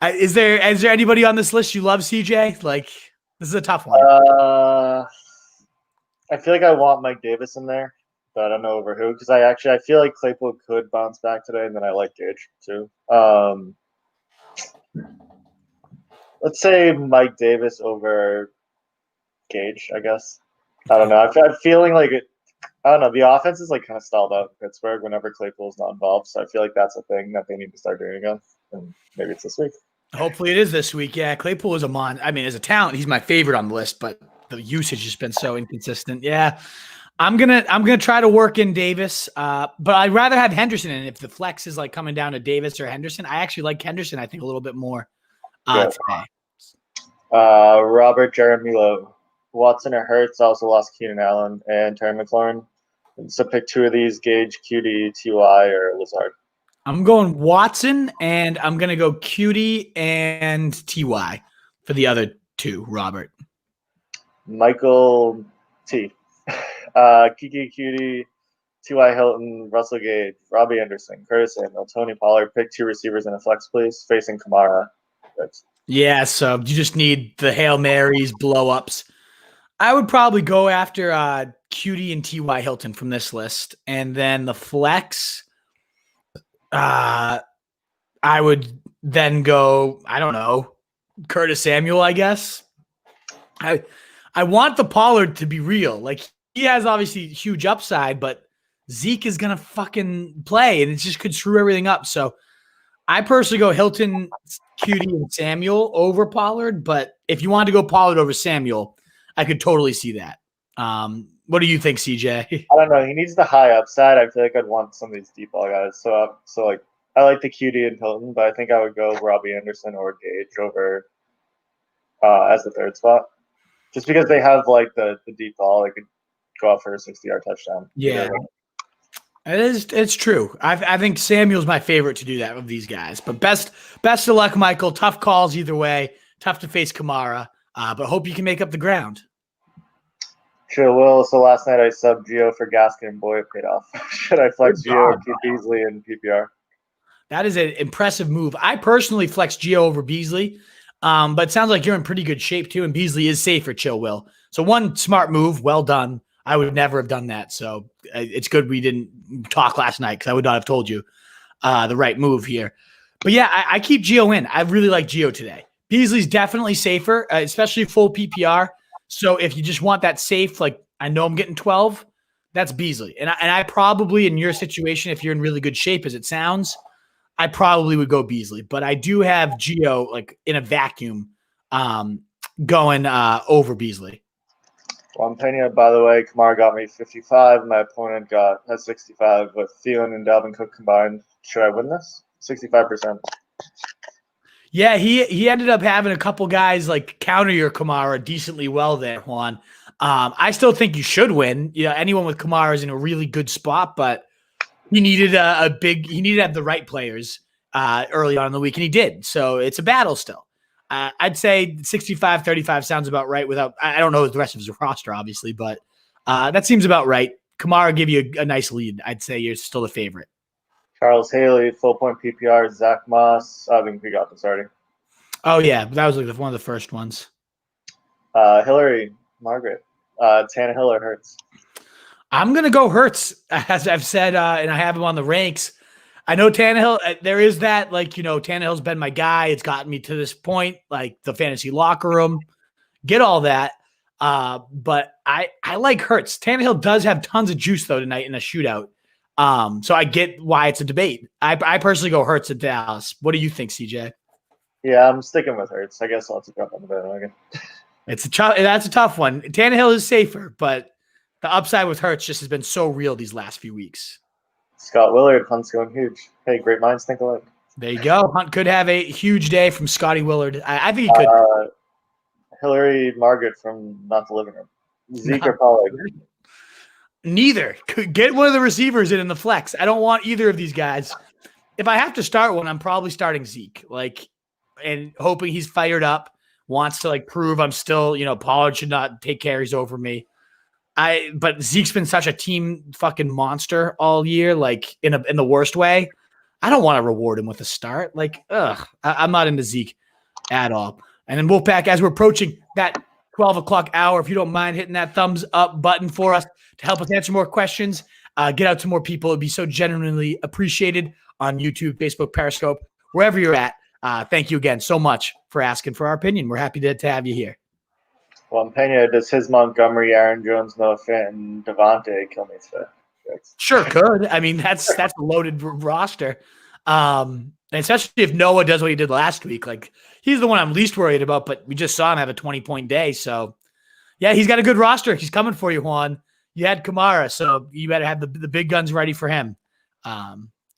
Is there anybody on this list you love, CJ? This is a tough one. I feel like I want Mike Davis in there, but I don't know over who, because I feel like Claypool could bounce back today, and then I like Gage too. Let's say Mike Davis over Gage, I guess. I don't know. I'm feeling like it. I don't know. The offense is kind of stalled out in Pittsburgh whenever Claypool's not involved, so I feel like that's a thing that they need to start doing again, and maybe it's this week. Hopefully it is this week. Yeah, Claypool is as a talent, he's my favorite on the list, but the usage has been so inconsistent. Yeah. I'm gonna try to work in Davis, but I'd rather have Henderson in. If the flex is coming down to Davis or Henderson, I actually like Henderson, I think, a little bit more today. Robert Jaramillo, Watson or Hurts, also lost Keenan Allen and Terry McLaurin. So pick two of these: Gage, QD, Ty, or Lazard. I'm going Watson, and I'm going to go QD and TY for the other two, Robert. Michael T. Kiki QD, T.Y. Hilton, Russell Gage, Robbie Anderson, Curtis Samuel, Tony Pollard. Pick two receivers in a flex, please, facing Kamara. Yeah, so you just need the Hail Marys, blow-ups. I would probably go after QD and T.Y. Hilton from this list. And then the flex, I would then go, I don't know, Curtis Samuel, I guess. I want the Pollard to be real. He has obviously huge upside, but Zeke is going to fucking play, and it just could screw everything up. So I personally go Hilton, QD, and Samuel over Pollard. But if you wanted to go Pollard over Samuel, I could totally see that. What do you think, CJ? I don't know. He needs the high upside. I feel like I'd want some of these deep ball guys. So I like the QD and Hilton, but I think I would go Robbie Anderson or Gage over as the third spot, just because they have the deep ball. They could go out for a 60-yard touchdown. Yeah. It's true. I think Samuel's my favorite to do that of these guys. But best of luck, Michael. Tough calls either way. Tough to face Kamara. But hope you can make up the ground. Sure will. So last night I subbed Gio for Gaskin, and boy, it paid off. Should I flex Gio or keep Beasley in PPR? That is an impressive move. I personally flex Gio over Beasley. But it sounds like you're in pretty good shape too, and Beasley is safer, Chill Will. So one smart move, well done. I would never have done that. So it's good we didn't talk last night, because I would not have told you the right move here. But yeah, I keep Gio in. I really like Gio today. Beasley's definitely safer, especially full PPR. So if you just want that safe, I know I'm getting 12, that's Beasley. And I probably, in your situation, if you're in really good shape as it sounds, I probably would go Beasley. But I do have Gio in a vacuum going over Beasley. Juan Pena, by the way, Kamara got me 55. My opponent has 65 with Thielen and Dalvin Cook combined. Should I win this? 65%. Yeah, he ended up having a couple guys counter your Kamara decently well there, Juan. I still think you should win. Anyone with Kamara is in a really good spot, but he needed he needed to have the right players early on in the week, and he did. So it's a battle still. I'd say 65-35 sounds about right. I don't know the rest of his roster, obviously, but that seems about right. Kamara give you a nice lead. I'd say you're still the favorite. Charles Haley, full point PPR. Zach Moss. I think we got this already. Oh yeah, that was like one of the first ones. Hillary, Margaret, Tannehill or Hurts. I'm gonna go Hurts, as I've said, and I have him on the ranks. I know Tannehill. There is that, Tannehill's been my guy. It's gotten me to this point, like the fantasy locker room. Get all that. But I like Hurts. Tannehill does have tons of juice though tonight in a shootout. So I get why it's a debate. I personally go Hurts at Dallas. What do you think, CJ? Yeah, I'm sticking with Hurts. I guess I'll have to jump on the bandwagon. That's a tough one. Tannehill is safer, but the upside with Hurts just has been so real these last few weeks. Scott Willard, Hunt's going huge. Hey, great minds think alike. There you go. Hunt could have a huge day from Scotty Willard. I think he could. Hillary, Margaret from Not the Living Room. Zeke or Pollard? Neither. Get one of the receivers in the flex. I don't want either of these guys. If I have to start one, I'm probably starting Zeke. And hoping he's fired up, wants to prove I'm still, Pollard should not take carries over me. But Zeke's been such a team fucking monster all year, in the worst way. I don't want to reward him with a start. I'm not into Zeke at all. And then Wolfpack, as we're approaching that 12 o'clock hour, if you don't mind hitting that thumbs up button for us to help us answer more questions, get out to more people. It'd be so genuinely appreciated on YouTube, Facebook, Periscope, wherever you're at. Thank you again so much for asking for our opinion. We're happy to have you here. Well, Pena, does his Montgomery, Aaron Jones, Noah Fant, Devontae kill me today? Sure could. I mean, that's a loaded roster. And especially if Noah does what he did last week. He's the one I'm least worried about, but we just saw him have a 20-point day. So, yeah, he's got a good roster. He's coming for you, Juan. You had Kamara, so you better have the big guns ready for him.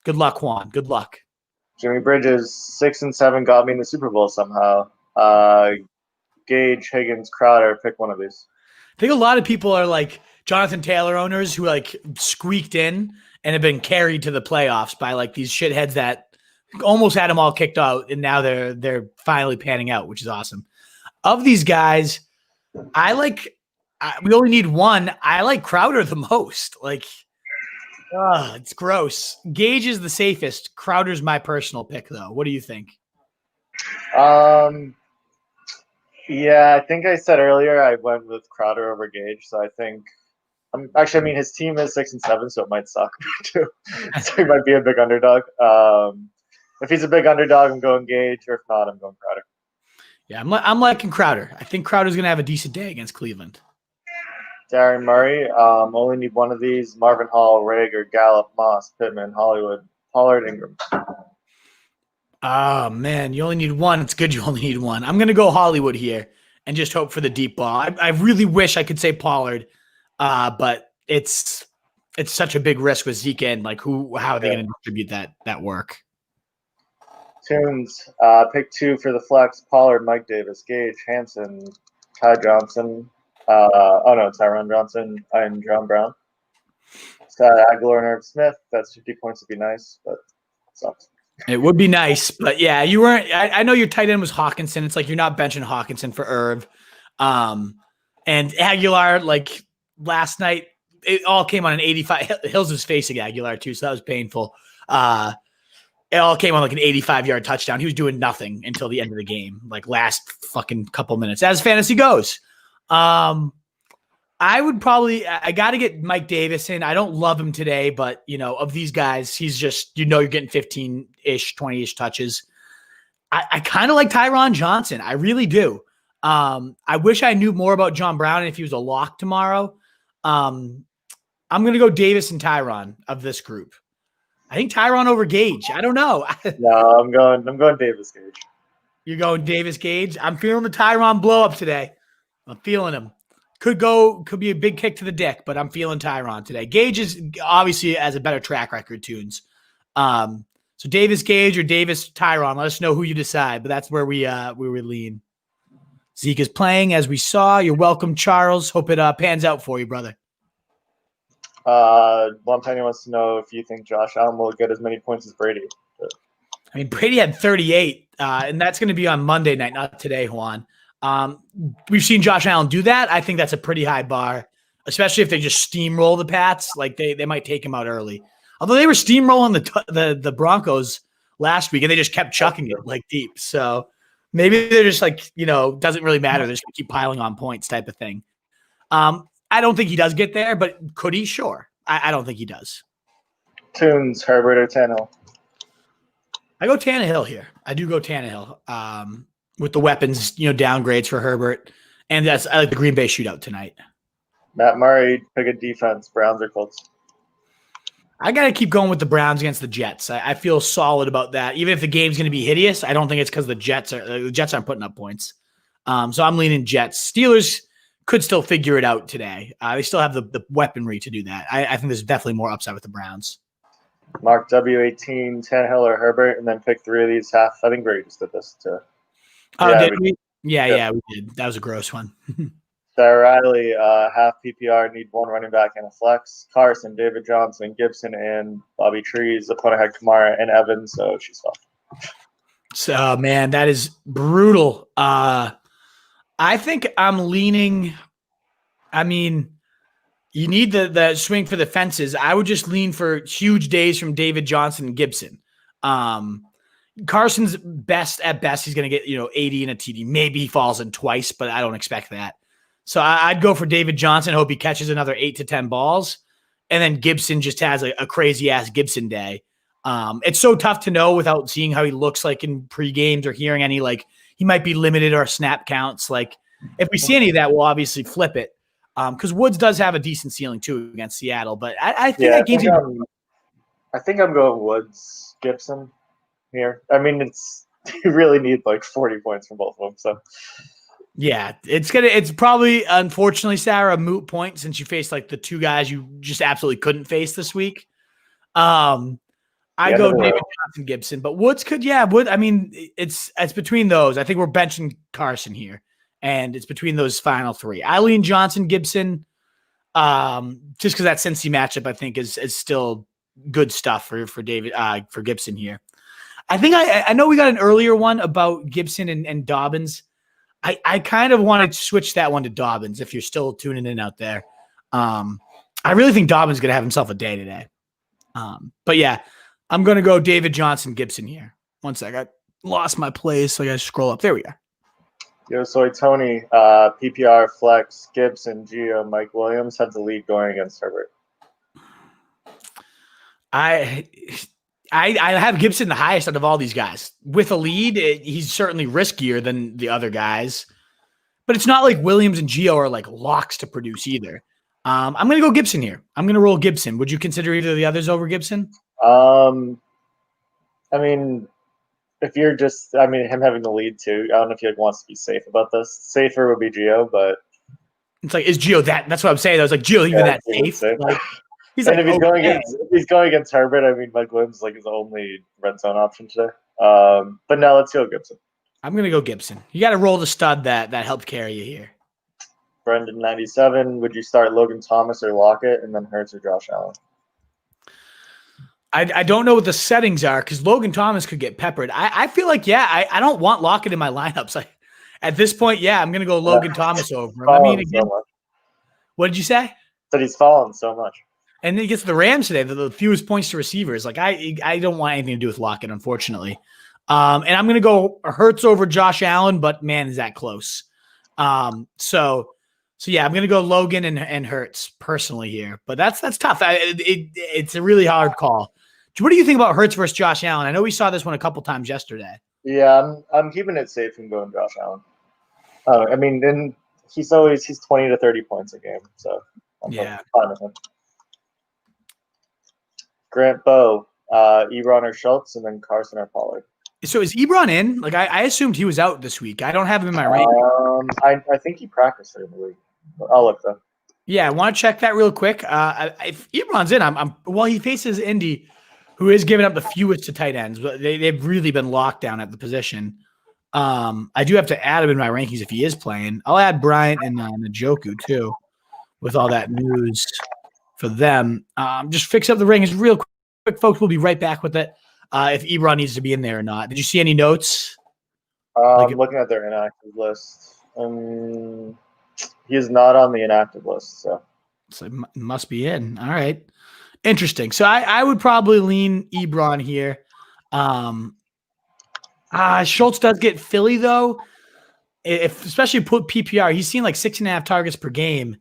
Good luck, Juan. Good luck. Jimmy Bridges, 6-7 got me in the Super Bowl somehow. Gage, Higgins, Crowder, pick one of these. I think a lot of people are Jonathan Taylor owners who squeaked in and have been carried to the playoffs by these shitheads that almost had them all kicked out, and now they're finally panning out, which is awesome. Of these guys, we only need one. I like Crowder the most. It's gross. Gage is the safest. Crowder's my personal pick, though. What do you think? Yeah, I think I said earlier I went with Crowder over Gage, so I think his team is 6-7, so it might suck too. So he might be a big underdog. If he's a big underdog, I'm going Gage, or if not, I'm going Crowder. Yeah, I'm liking Crowder. I think Crowder's gonna have a decent day against Cleveland. Darren Murray, only need one of these: Marvin Hall, Rager, Gallup, Moss, Pittman, Hollywood, Pollard, Ingram. Oh, man, you only need one. It's good you only need one. I'm going to go Hollywood here and just hope for the deep ball. I really wish I could say Pollard, but it's such a big risk with Zeke and how are they going to distribute that work? Tunes, pick 2 for the flex: Pollard, Mike Davis, Gage, Hanson, Tyron Johnson, and John Brown. Aguilar and Irv Smith. That's 50 points would be nice, but it sucks. It would be nice, but yeah, you weren't. I know your tight end was Hawkinson. It's you're not benching Hawkinson for Irv. And Aguilar, last night, it all came on an 85. Hills was facing Aguilar too, so that was painful. It all came on an 85-yard touchdown. He was doing nothing until the end of the game, last fucking couple minutes, as fantasy goes. I would I got to get Mike Davis in. I don't love him today, but, of these guys, he's just, you're getting 15-ish, 20-ish touches. I kind of like Tyron Johnson. I really do. I wish I knew more about John Brown and if he was a lock tomorrow. I'm going to go Davis and Tyron of this group. I think Tyron over Gage. I don't know. No, I'm going Davis Gage. You're going Davis Gage? I'm feeling the Tyron blow up today. I'm feeling him. Could be a big kick to the dick, but I'm feeling Tyron today. Gage is obviously has a better track record, Tunes. So Davis Gage or Davis Tyron, let us know who you decide, but that's where we lean. Zeke is playing, as we saw. You're welcome, Charles. Hope it pans out for you, brother. One Penny wants to know if you think Josh Allen will get as many points as Brady. I mean, Brady had 38, and that's going to be on Monday night, not today, Juan. We've seen Josh Allen do that. I think that's a pretty high bar, especially if they just steamroll the Pats. Like they might take him out early. Although they were steamrolling the Broncos last week, and they just kept chucking it like deep. So maybe they're just like, doesn't really matter. They're just going to keep piling on points type of thing. I don't think he does get there, but could he? Sure. I don't think he does. Tunes, Herbert or Tannehill? I go Tannehill here. I do go Tannehill with the weapons, downgrades for Herbert. And I like the Green Bay shootout tonight. Matt Murray, pick a defense, Browns or Colts? I got to keep going with the Browns against the Jets. I feel solid about that. Even if the game's going to be hideous, I don't think it's because the Jets aren't putting up points. So I'm leaning Jets. Steelers could still figure it out today. They still have the weaponry to do that. I think there's definitely more upside with the Browns. Mark W18, Tannehill or Herbert, and then pick 3 of these half. I think Brady just did this too. Oh, did we? Yeah, we did. That was a gross one. Sarah Riley, half PPR, need 1 running back and a flex. Carson, David Johnson, Gibson, and Bobby Trees. The opponent had Kamara and Evans, so she's fine. So, man, that is brutal. I think I'm leaning. I mean, you need the swing for the fences. I would just lean for huge days from David Johnson and Gibson. Carson's best, he's going to get 80 in a TD. Maybe he falls in twice, but I don't expect that. So I'd go for David Johnson. Hope he catches another 8 to 10 balls, and then Gibson just has a crazy ass Gibson day. It's so tough to know without seeing how he looks like in pre-games or hearing any he might be limited or snap counts. If we see any of that, we'll obviously flip it. Because Woods does have a decent ceiling too against Seattle, but I think that game's. I think I'm going Woods, Gibson here. I mean, you really need 40 points from both of them. So yeah, it's probably, unfortunately, Sarah, a moot point since you faced the 2 guys you just absolutely couldn't face this week. I go David Johnson, Gibson, but Woods could. I mean, it's between those. I think we're benching Carson here. And it's between those final 3. I lean Johnson, Gibson, just because that Cincy matchup I think is still good stuff for David for Gibson here. I think I know we got an earlier one about Gibson and Dobbins. I kind of want to switch that one to Dobbins if you're still tuning in out there. I really think Dobbins is going to have himself a day today. But yeah, I'm going to go David Johnson, Gibson here. One sec, I lost my place, so I got to scroll up. There we go. Yo, Soy Tony, PPR, Flex, Gibson, Gio, Mike Williams have the lead going against Herbert. I have Gibson the highest out of all these guys. With a lead, he's certainly riskier than the other guys. But it's not like Williams and Gio are locks to produce either. I'm going to go Gibson here. I'm going to roll Gibson. Would you consider either of the others over Gibson? I mean, if you're him having the lead too, I don't know if he wants to be safe about this. Safer would be Gio, but it's is Gio that? That's what I'm saying. I was Gio even that safe? He's and if he's going against Herbert, I mean, Mike Williams is his only red zone option today. But now let's go Gibson. I'm going to go Gibson. You got to roll the stud that helped carry you here. Brendan 97. Would you start Logan Thomas or Lockett, and then Hurts or Josh Allen? I don't know what the settings are because Logan Thomas could get peppered. I feel I don't want Lockett in my lineups. At this point, I'm going to go Logan Thomas over him. I mean, again, what did you say? That he's fallen so much. And then he gets the Rams today, the fewest points to receivers. I don't want anything to do with Lockett, unfortunately. And I'm going to go Hurts over Josh Allen, but man, is that close. So yeah, I'm going to go Logan and Hurts personally here, but that's tough. It's a really hard call. What do you think about Hurts versus Josh Allen? I know we saw this one a couple times yesterday. Yeah, I'm keeping it safe and going Josh Allen. I mean, then he's 20 to 30 points a game, so I'm fine with him. Grant Bowe, Ebron or Schultz, and then Carson or Pollard. So is Ebron in? I assumed he was out this week. I don't have him in my rank. I think he practiced in the week. I'll look though. Yeah, I want to check that real quick. If Ebron's in, he faces Indy, who is giving up the fewest to tight ends, but they've really been locked down at the position. I do have to add him in my rankings if he is playing. I'll add Bryant and Njoku too, with all that news for them. Just fix up the rankings real quick, folks. We'll be right back with it. if Ebron needs to be in there or not. Did you see any notes? I'm looking at their inactive list. He's not on the inactive list, so it must be in. All right. Interesting. So I would probably lean Ebron here. Schultz does get Philly, though. Especially put PPR, he's seen like 6.5 targets per game.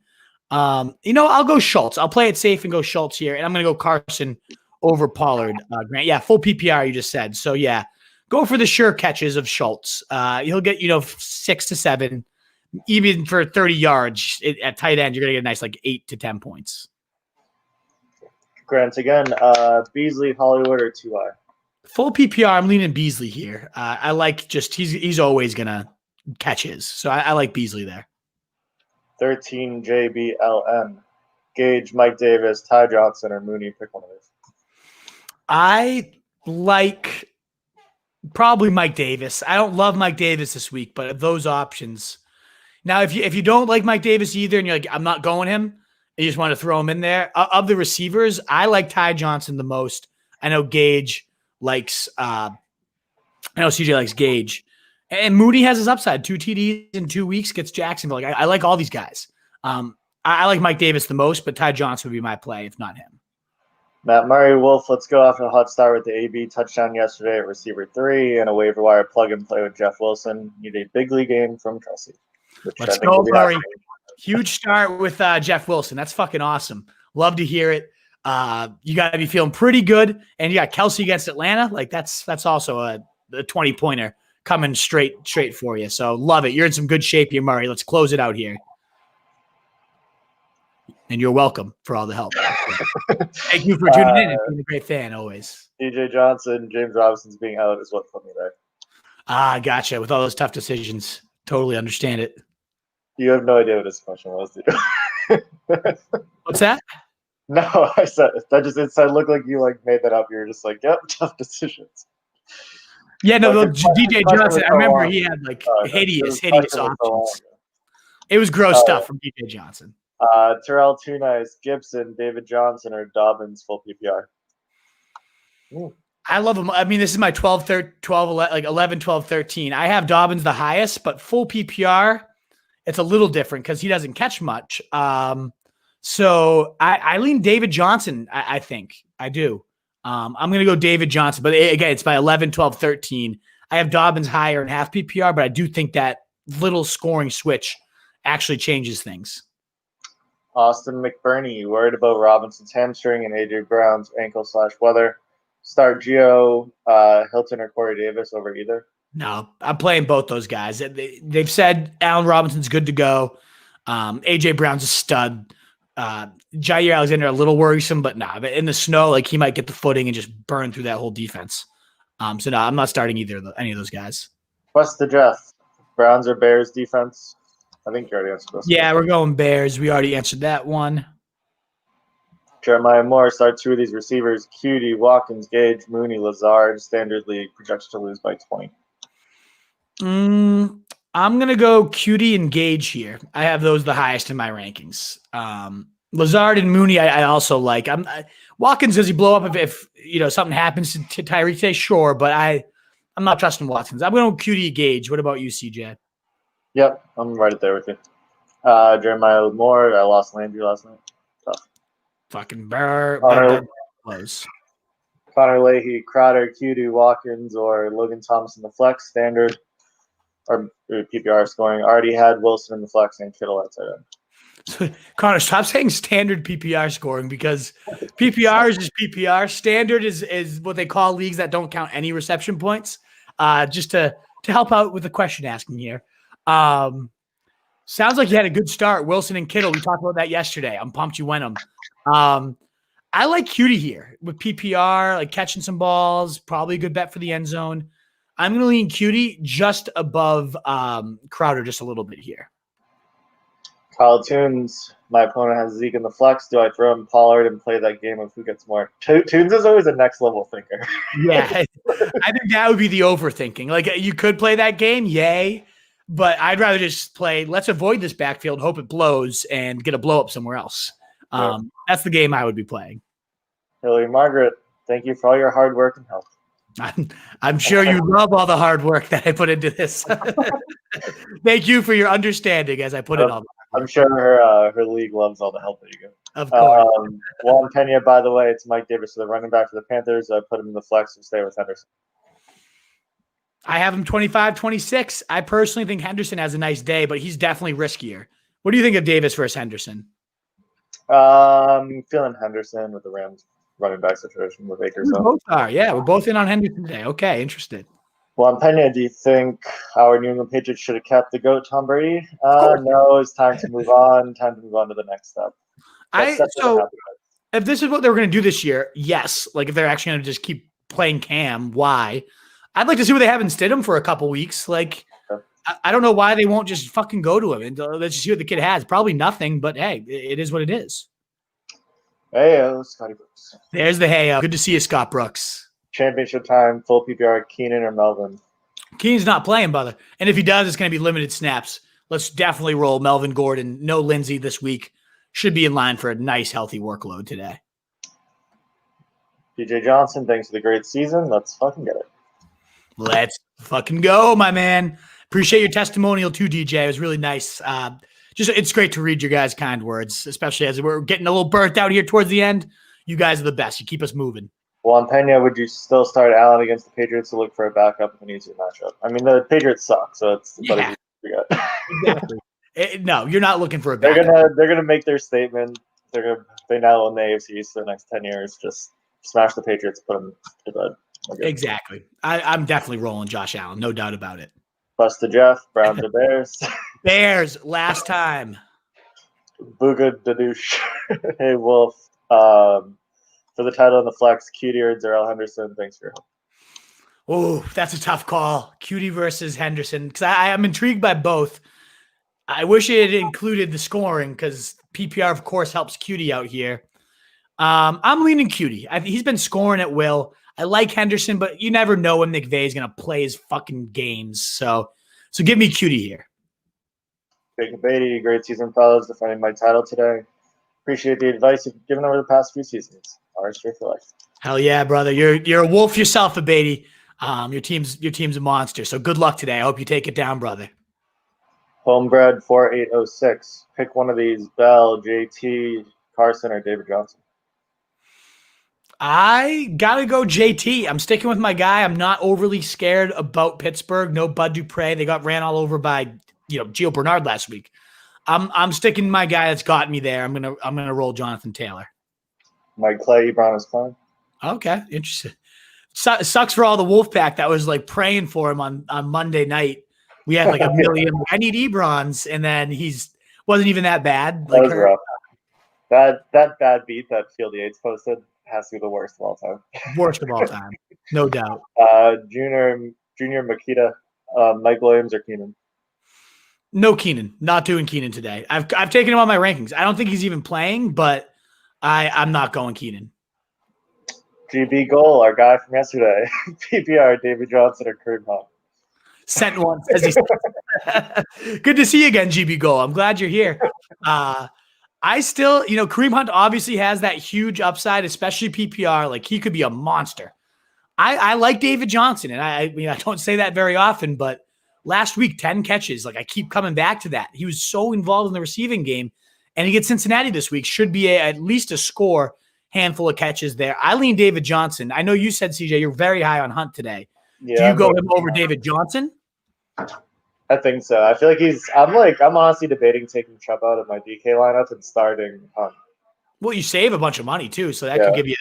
I'll go Schultz. I'll play it safe and go Schultz here. And I'm going to go Carson over Pollard. Grant. Yeah, full PPR, you just said. So, yeah, go for the sure catches of Schultz. He'll get, 6 to 7. Even for 30 yards at tight end, you're going to get a nice like 8 to 10 points. Grant again, Beasley, Hollywood, or 2i? Full PPR, I'm leaning Beasley here. I like he's always going to catch his. So I like Beasley there. 13 JBLM. Gage, Mike Davis, Ty Johnson, or Mooney. Pick one of those. I like probably Mike Davis. I don't love Mike Davis this week, but of those options. Now, if you don't like Mike Davis either, and you're like, I'm not going him, and you just want to throw him in there. Of the receivers, I like Ty Johnson the most. I know Gage likes. I know CJ likes Gage, and Mooney has his upside. 2 TDs in 2 weeks gets Jacksonville. Like I like all these guys. I like Mike Davis the most, but Ty Johnson would be my play if not him. Matt Murray, Wolf, let's go off a hot start with the AB touchdown yesterday at receiver 3 and a waiver wire plug and play with Jeff Wilson. Need a big league game from Kelsey. Let's go, Murray. Huge start with Jeff Wilson. That's fucking awesome. Love to hear it. You got to be feeling pretty good. And you got Kelsey against Atlanta. Like that's also a 20-pointer coming straight for you. So love it. You're in some good shape here, Murray. Let's close it out here. And you're welcome for all the help. Thank you for tuning in and being a great fan always. DJ Johnson, James Robinson's being out is what put me there. Gotcha. With all those tough decisions. Totally understand it. You have no idea what his question was, do you? What's that? No, I said that it looked like you made that up. You were just like, yep, tough decisions. Yeah, no, DJ Johnson, I remember he had hideous options. It was gross stuff from DJ Johnson. Terrell Tunice, Gibson, David Johnson, or Dobbins full PPR. Ooh. I love him. I mean, this is my 11, 12, 13. I have Dobbins the highest, but full PPR, it's a little different because he doesn't catch much. So I lean David Johnson, I think. I do. I'm going to go David Johnson. But again, it's my 11, 12, 13. I have Dobbins higher in half PPR, but I do think that little scoring switch actually changes things. Austin McBurney, worried about Robinson's hamstring and AJ Brown's ankle/weather. Start Gio, Hilton, or Corey Davis over either? No, I'm playing both those guys. They've said Allen Robinson's good to go. AJ Brown's a stud. Jair Alexander a little worrisome, but in the snow, he might get the footing and just burn through that whole defense. So no, I'm not starting any of those guys. What's the Jeff? Browns or Bears defense? I think you already answered this. Yeah, we're going Bears. We already answered that one. Jeremiah Moore, start 2 of these receivers. Cutie, Watkins, Gage, Mooney, Lazard. Standard league projects to lose by 20. I'm going to go Cutie and Gage here. I have those the highest in my rankings. Lazard and Mooney I also like. Watkins, does he blow up if something happens to Tyreek today? Sure, but I'm not trusting Watkins. I'm going to go Cutie and Gage. What about you, CJ? Yep, I'm right there with you. Jeremiah Moore, I lost Landry last night. Tough. Fucking Burr. Connor Leahy, Crowder, Cutie, Watkins, or Logan Thomas in the flex. Standard or PPR scoring. Already had Wilson in the flex and Kittle outside end. So, Connor, stop saying standard PPR scoring because PPR is just PPR. Standard is what they call leagues that don't count any reception points. Just to help out with the question asking here. Sounds like you had a good start. Wilson and Kittle, we talked about that yesterday. I'm pumped you went them. I like Cutie here with PPR, catching some balls, probably a good bet for the end zone. I'm going to lean Cutie just above Crowder just a little bit here. Kyle Toons, my opponent has Zeke in the flex. Do I throw in Pollard and play that game of who gets more? Toons is always a next level thinker. Yeah, I think that would be the overthinking. You could play that game, yay. But I'd rather just play, let's avoid this backfield, hope it blows, and get a blow up somewhere else. That's the game I would be playing. Hillary Margaret, thank you for all your hard work and help. I'm sure you love all the hard work that I put into this. Thank you for your understanding as I put it on. I'm sure her league loves all the help that you give. Of course. Juan Pena, by the way, it's Mike Davis, the running back for the Panthers. I put him in the flex and stay with Henderson. I have him 25-26. I personally think Henderson has a nice day, but he's definitely riskier. What do you think of Davis versus Henderson? Feeling Henderson with the Rams running back situation with Akers. We both are. Yeah, we're both in on Henderson today. Okay, interested. Juan Pena, do you think our New England Patriots should have kept the GOAT Tom Brady? No, it's time to move on. Time to move on to the next step. If this is what they were going to do this year, yes. Like if they're actually going to just keep playing Cam, why? I'd like to see what they have in Stidham for a couple weeks. Like, I don't know why they won't just fucking go to him and let's just see what the kid has. Probably nothing, but hey, it is what it is. Hey, Scotty Brooks. There's the hey. Good to see you, Scott Brooks. Championship time, full PPR, Keenan or Melvin? Keenan's not playing, brother. And if he does, it's going to be limited snaps. Let's definitely roll Melvin Gordon. No Lindsey this week. Should be in line for a nice, healthy workload today. DJ Johnson, thanks for the great season. Let's fucking get it. Let's fucking go, my man. Appreciate your testimonial too, DJ. It was really nice. It's great to read your guys' kind words, especially as we're getting a little burnt out here towards the end. You guys are the best. You keep us moving. Juan Pena, would you still start Allen against the Patriots to look for a backup in an easier matchup? I mean, the Patriots suck, so it's exactly. No, you're not looking for a backup. They're gonna make their statement. They now own the AFC East for the next 10 years. Just smash the Patriots, put them to bed. Okay. Exactly. I'm definitely rolling Josh Allen, no doubt about it. Bust to Jeff, Browns to Bears. Bears, last time. Booga Dadoosh. Hey, Wolf. For the title and the flex, Cutie or Darrell Henderson, thanks for your help. Oh, that's a tough call. Cutie versus Henderson, because I'm intrigued by both. I wish it had included the scoring because PPR, of course, helps Cutie out here. I'm leaning Cutie. He's been scoring at will. I like Henderson, but you never know when McVay is going to play his fucking games. So give me Cutie here. Jacob Beatty, great season, fellas, defending my title today. Appreciate the advice you've given over the past few seasons. Ours for life. Hell yeah, brother. You're a wolf yourself, Beatty. Your team's a monster. So good luck today. I hope you take it down, brother. Homebred 4806. Pick one of these: Bell, JT, Carson, or David Johnson. I gotta go JT. I'm sticking with my guy. I'm not overly scared about Pittsburgh. No Bud Dupree. They got ran all over by Gio Bernard last week. I'm sticking my guy that's got me there. I'm gonna roll Jonathan Taylor. Mike Clay, Ebron is fine. Okay, interesting. Sucks for all the Wolfpack that was like praying for him on Monday night. We had like a million. I need Ebrons, and then wasn't even that bad. Like that was rough. That bad beat that Field Yates posted has to be the worst of all time. Worst of all time, no doubt. Junior Makita, Mike Williams or Keenan? No Keenan. Not doing Keenan today. I've taken him on my rankings. I don't think he's even playing, but I'm not going Keenan. GB Goal, our guy from yesterday. PPR, David Johnson or Kareem Hunt? Sent one. Good to see you again, GB Goal. I'm glad you're here. I still, Kareem Hunt obviously has that huge upside, especially PPR. Like he could be a monster. I like David Johnson, and I don't say that very often, but last week 10 catches. Like I keep coming back to that. He was so involved in the receiving game, and he gets Cincinnati this week. Should be at least a score handful of catches there. I lean David Johnson. I know you said CJ you're very high on Hunt today. Yeah, do you go him over David Johnson? I think so. I feel like I'm honestly debating taking Chubb out of my DK lineup and starting Hunt. Well, you save a bunch of money too, so that could give you,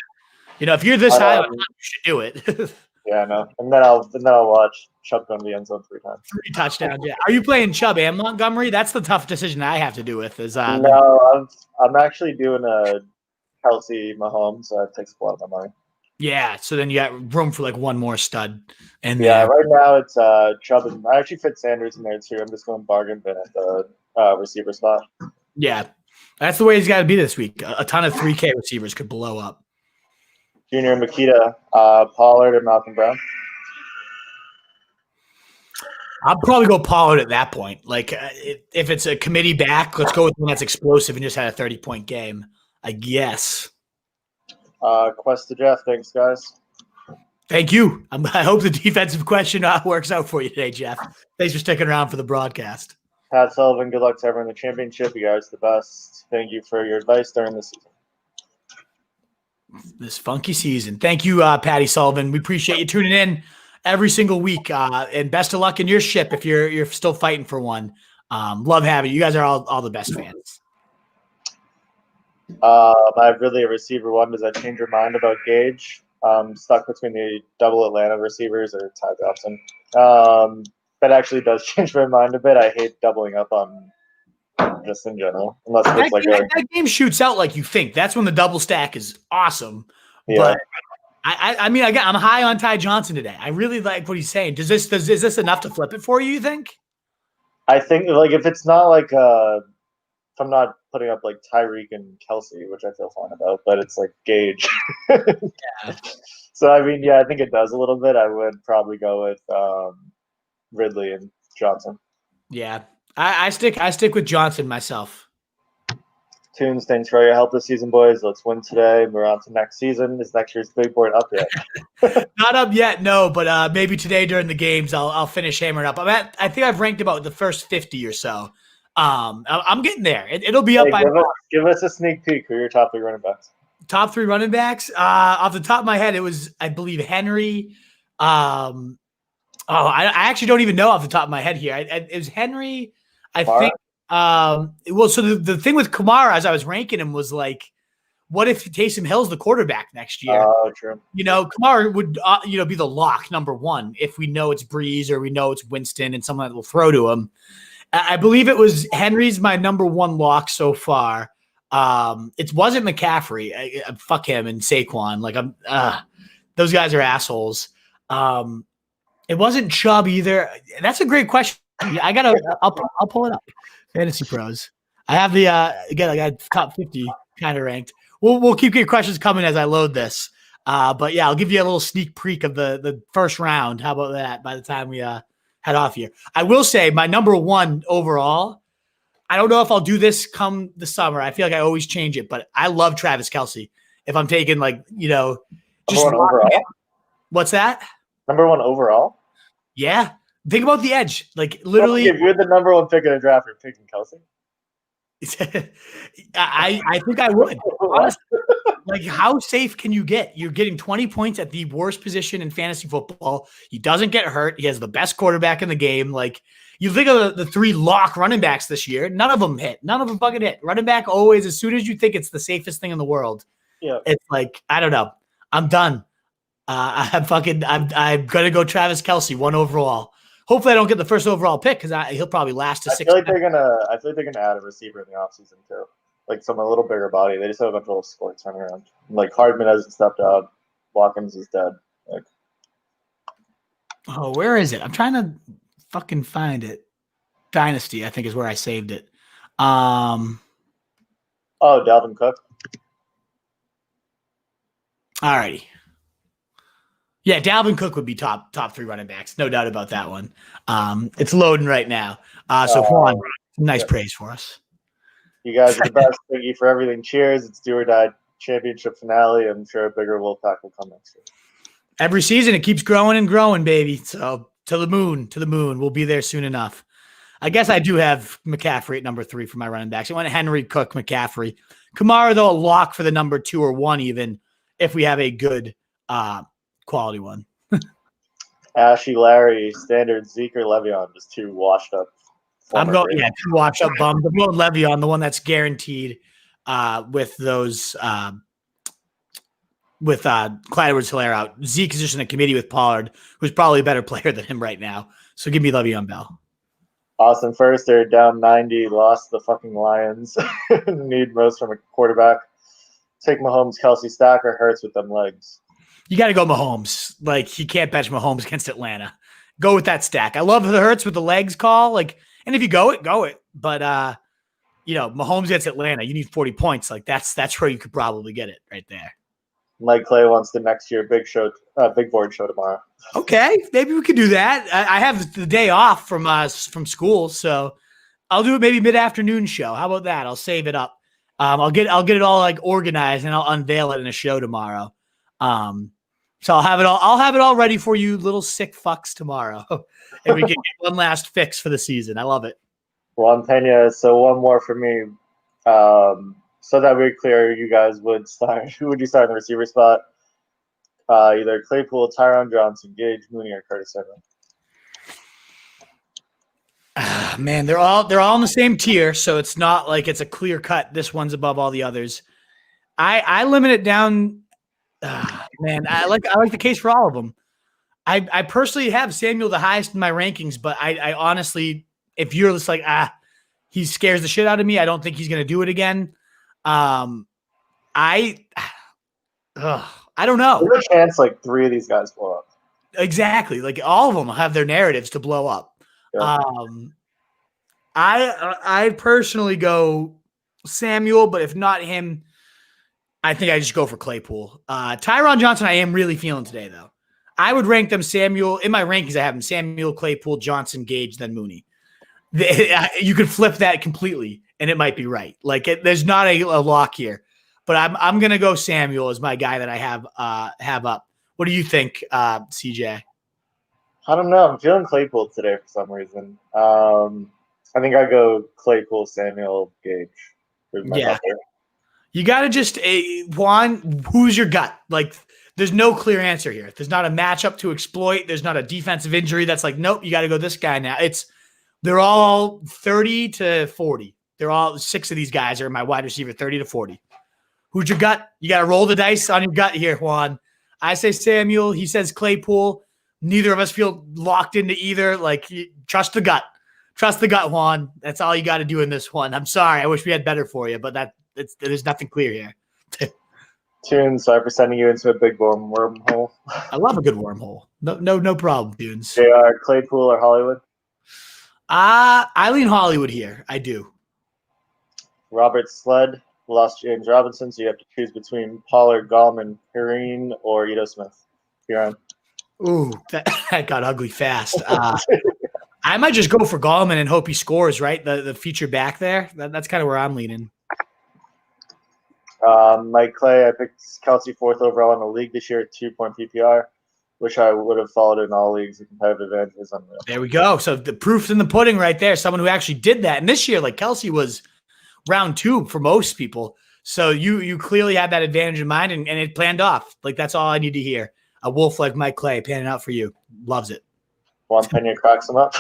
if you're this high on Hunt, you should do it. Yeah, I know. And then I'll watch Chubb go in the end zone 3 times. 3 touchdowns. Yeah. Are you playing Chubb and Montgomery? That's the tough decision I have to do with. No, I'm actually doing a Kelsey Mahomes, so that takes a lot of my money. Yeah, so then you got room for like one more stud. And right now it's Chubb, and I actually fit Sanders in there too. I'm just going bargain bin at the receiver spot. Yeah, that's the way he's got to be this week. A ton of 3K receivers could blow up. Junior Makita, Pollard, and Malcolm Brown. I'll probably go Pollard at that point. Like if it's a committee back, let's go with one that's explosive and just had a 30-point game, I guess. Quest to Jeff. Thanks, guys. Thank you. I hope the defensive question works out for you today, Jeff. Thanks for sticking around for the broadcast. Pat Sullivan, good luck to everyone in the championship. You guys are the best. Thank you for your advice during the season. This funky season. Thank you, Patty Sullivan. We appreciate you tuning in every single week. And best of luck in your ship if you're still fighting for one. Love having you. You guys are all the best fans. I really a receiver one. Does that change your mind about Gage? Stuck between the double Atlanta receivers or Ty Johnson. That actually does change my mind a bit. I hate doubling up on just in general, unless it's that game shoots out like you think. That's when the double stack is awesome. Yeah. But I mean, I'm high on Ty Johnson today. I really like what he's saying. Is this enough to flip it for you? You think? I think if it's not if I'm not putting up Tyreek and Kelsey, which I feel fine about, but it's Gage. Yeah. So I mean, I think it does a little bit. I would probably go with Ridley and Johnson. Yeah, I stick with Johnson myself. Tunes, thanks for all your help this season, boys. Let's win today. We're on to next season. Is next year's big board up yet? Not up yet, no. But maybe today during the games, I'll finish hammering up. I think I've ranked about the first 50 or so. I'm getting there. It'll be up by. Give us a sneak peek. Who are your top 3 running backs? Top 3 running backs. Off the top of my head, it was, I believe, Henry. I actually don't even know off the top of my head here. It was Henry. I think. Well, so the thing with Kamara, as I was ranking him, was what if Taysom Hill's the quarterback next year? Oh, true. Kamara would be the lock number 1 if we know it's Breeze or we know it's Winston and someone that will throw to him. I believe it was Henry's my number 1 lock so far. It wasn't McCaffrey. Fuck him and Saquon. Those guys are assholes. It wasn't Chubb either. That's a great question. I'll pull it up. Fantasy Pros. I have the again. I got top 50 kind of ranked. We'll keep your questions coming as I load this. But yeah, I'll give you a little sneak peek of the first round. How about that? By the time we head off here, I will say my number 1 overall. I don't know if I'll do this come the summer. I feel like I always change it, but I love Travis Kelce. If I'm taking just overall. What's that? Number 1 overall. Yeah. Think about the edge. Literally. If you're the number 1 pick in a draft, you're picking Kelce. I think I would. Honestly, how safe can you get? You're getting 20 points at the worst position in fantasy football. He doesn't get hurt. He has the best quarterback in the game. You think of the 3 lock running backs this year. None of them hit. None of them fucking hit. Running back always, as soon as you think it's the safest thing in the world, it's I don't know. I'm done. I'm gonna go Travis Kelce 1 overall. Hopefully, I don't get the first overall pick because he'll probably last to 6. I feel like they're gonna add a receiver in the offseason too, someone a little bigger body. They just have a bunch of little sports running around. Hardman hasn't stepped up. Watkins is dead. Oh, where is it? I'm trying to fucking find it. Dynasty, I think, is where I saved it. Oh, Dalvin Cook. Alrighty. Yeah, Dalvin Cook would be top 3 running backs. No doubt about that one. It's loading right now. So Juan, nice praise for us. You guys are the best. Thank you for everything. Cheers. It's do or die championship finale. I'm sure a bigger Wolfpack will come next year. Every season, it keeps growing and growing, baby. So to the moon. We'll be there soon enough. I guess I do have McCaffrey at number 3 for my running backs. I went Henry, Cook, McCaffrey. Kamara, though, a lock for the number 2 or 1 even if we have a good quality one. Ashy, Larry, standard, Zeke, or Le'Veon, just 2 washed up. I'm going, 2 washed up bums. I'm going Le'Veon, the one that's guaranteed with those with Clyde Edwards-Helaire out. Zeke is just in a committee with Pollard, who's probably a better player than him right now. So give me Le'Veon Bell. Austin first, they're down 90, lost the fucking Lions. Need most from a quarterback. Take Mahomes, Kelsey, stack, or Hurts with them legs. You got to go Mahomes. You can't bench Mahomes against Atlanta. Go with that stack. I love the Hurts with the legs call. And if you go it. But Mahomes against Atlanta, you need 40 points. That's where you could probably get it right there. Mike Clay wants the next year big board show tomorrow. Okay, maybe we could do that. I have the day off from school, so I'll do it maybe mid-afternoon show. How about that? I'll save it up. I'll get it all organized and I'll unveil it in a show tomorrow. So I'll have it all ready for you little sick fucks tomorrow. And we can get one last fix for the season. I love it. Juan Pena, so one more for me. So that we're clear, you guys would start. Who would you start in the receiver spot? Either Claypool, Tyron Johnson, Gage, Mooney, or Curtis Samuel. Man, they're all in the same tier, so it's not like it's a clear cut. This one's above all the others. I limit it down. Man, I like the case for all of them. I personally have Samuel the highest in my rankings, but I honestly, if you're just like he scares the shit out of me, I don't think he's gonna do it again. I don't know. There's a chance like 3 of these guys blow up. Exactly, like all of them have their narratives to blow up. Yeah. I personally go Samuel, but if not him, I think I just go for Claypool. Tyron Johnson, I am really feeling today, though. I would rank them Samuel. In my rankings, I have them Samuel, Claypool, Johnson, Gage, then Mooney. You could flip that completely, and it might be right. Like there's not a lock here, but I'm gonna go Samuel as my guy that I have up. What do you think, CJ? I don't know. I'm feeling Claypool today for some reason. I think I go Claypool, Samuel, Gage. Yeah. You got to just, Juan, who's your gut? Like, there's no clear answer here. There's not a matchup to exploit. There's not a defensive injury that's like, nope, you got to go this guy now. They're all 30 to 40. They're all 6 of these guys are my wide receiver, 30 to 40. Who's your gut? You got to roll the dice on your gut here, Juan. I say Samuel. He says Claypool. Neither of us feel locked into either. Like, trust the gut. Trust the gut, Juan. That's all you got to do in this one. I'm sorry. I wish we had better for you, but there's nothing clear here. Tunes, sorry for sending you into a big wormhole. I love a good wormhole. No problem, Tunes. JR, Claypool, or Hollywood? I lean Hollywood here. I do. Robert Sled lost James Robinson, so you have to choose between Pollard, Gallman, Perrine, or Ito Smith. You're on. Ooh, that got ugly fast. I might just go for Gallman and hope he scores, right? The feature back there. That's kind of where I'm leaning. Mike Clay, I picked Kelsey 4th overall in the league this year at 2-point PPR, which I would have followed in all leagues. The competitive advantage is unreal. There we go. So the proof's in the pudding right there. Someone who actually did that. And this year, like Kelsey was round 2 for most people. So you clearly had that advantage in mind and it planned off. Like that's all I need to hear. A wolf like Mike Clay panning out for you. Loves it. Juan Pena cracks him up.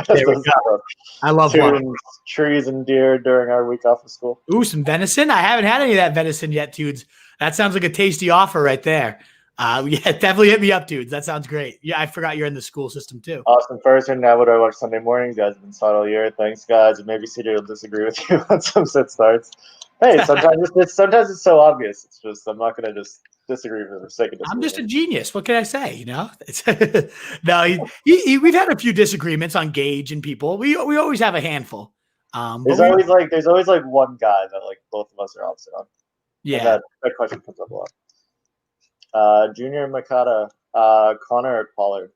There we go. I love Juan. Trees and deer during our week off of school. Ooh, some venison. I haven't had any of that venison yet, dudes. That sounds like a tasty offer right there. Yeah, definitely hit me up, dudes. That sounds great. Yeah, I forgot you're in the school system too. Austin Ferguson, now what do I watch Sunday mornings? You guys have been solid all year. Thanks, guys. And maybe CJ will disagree with you on some sit starts. Hey, sometimes it's so obvious. It's just I'm not gonna just disagree for the sake of disagreeing. I'm just a genius. What can I say? You know, no. We've had a few disagreements on Gage and people. We always have a handful. There's always one guy that like both of us are opposite on. Yeah, that question comes up a lot. Junior Makata, Connor or Pollard?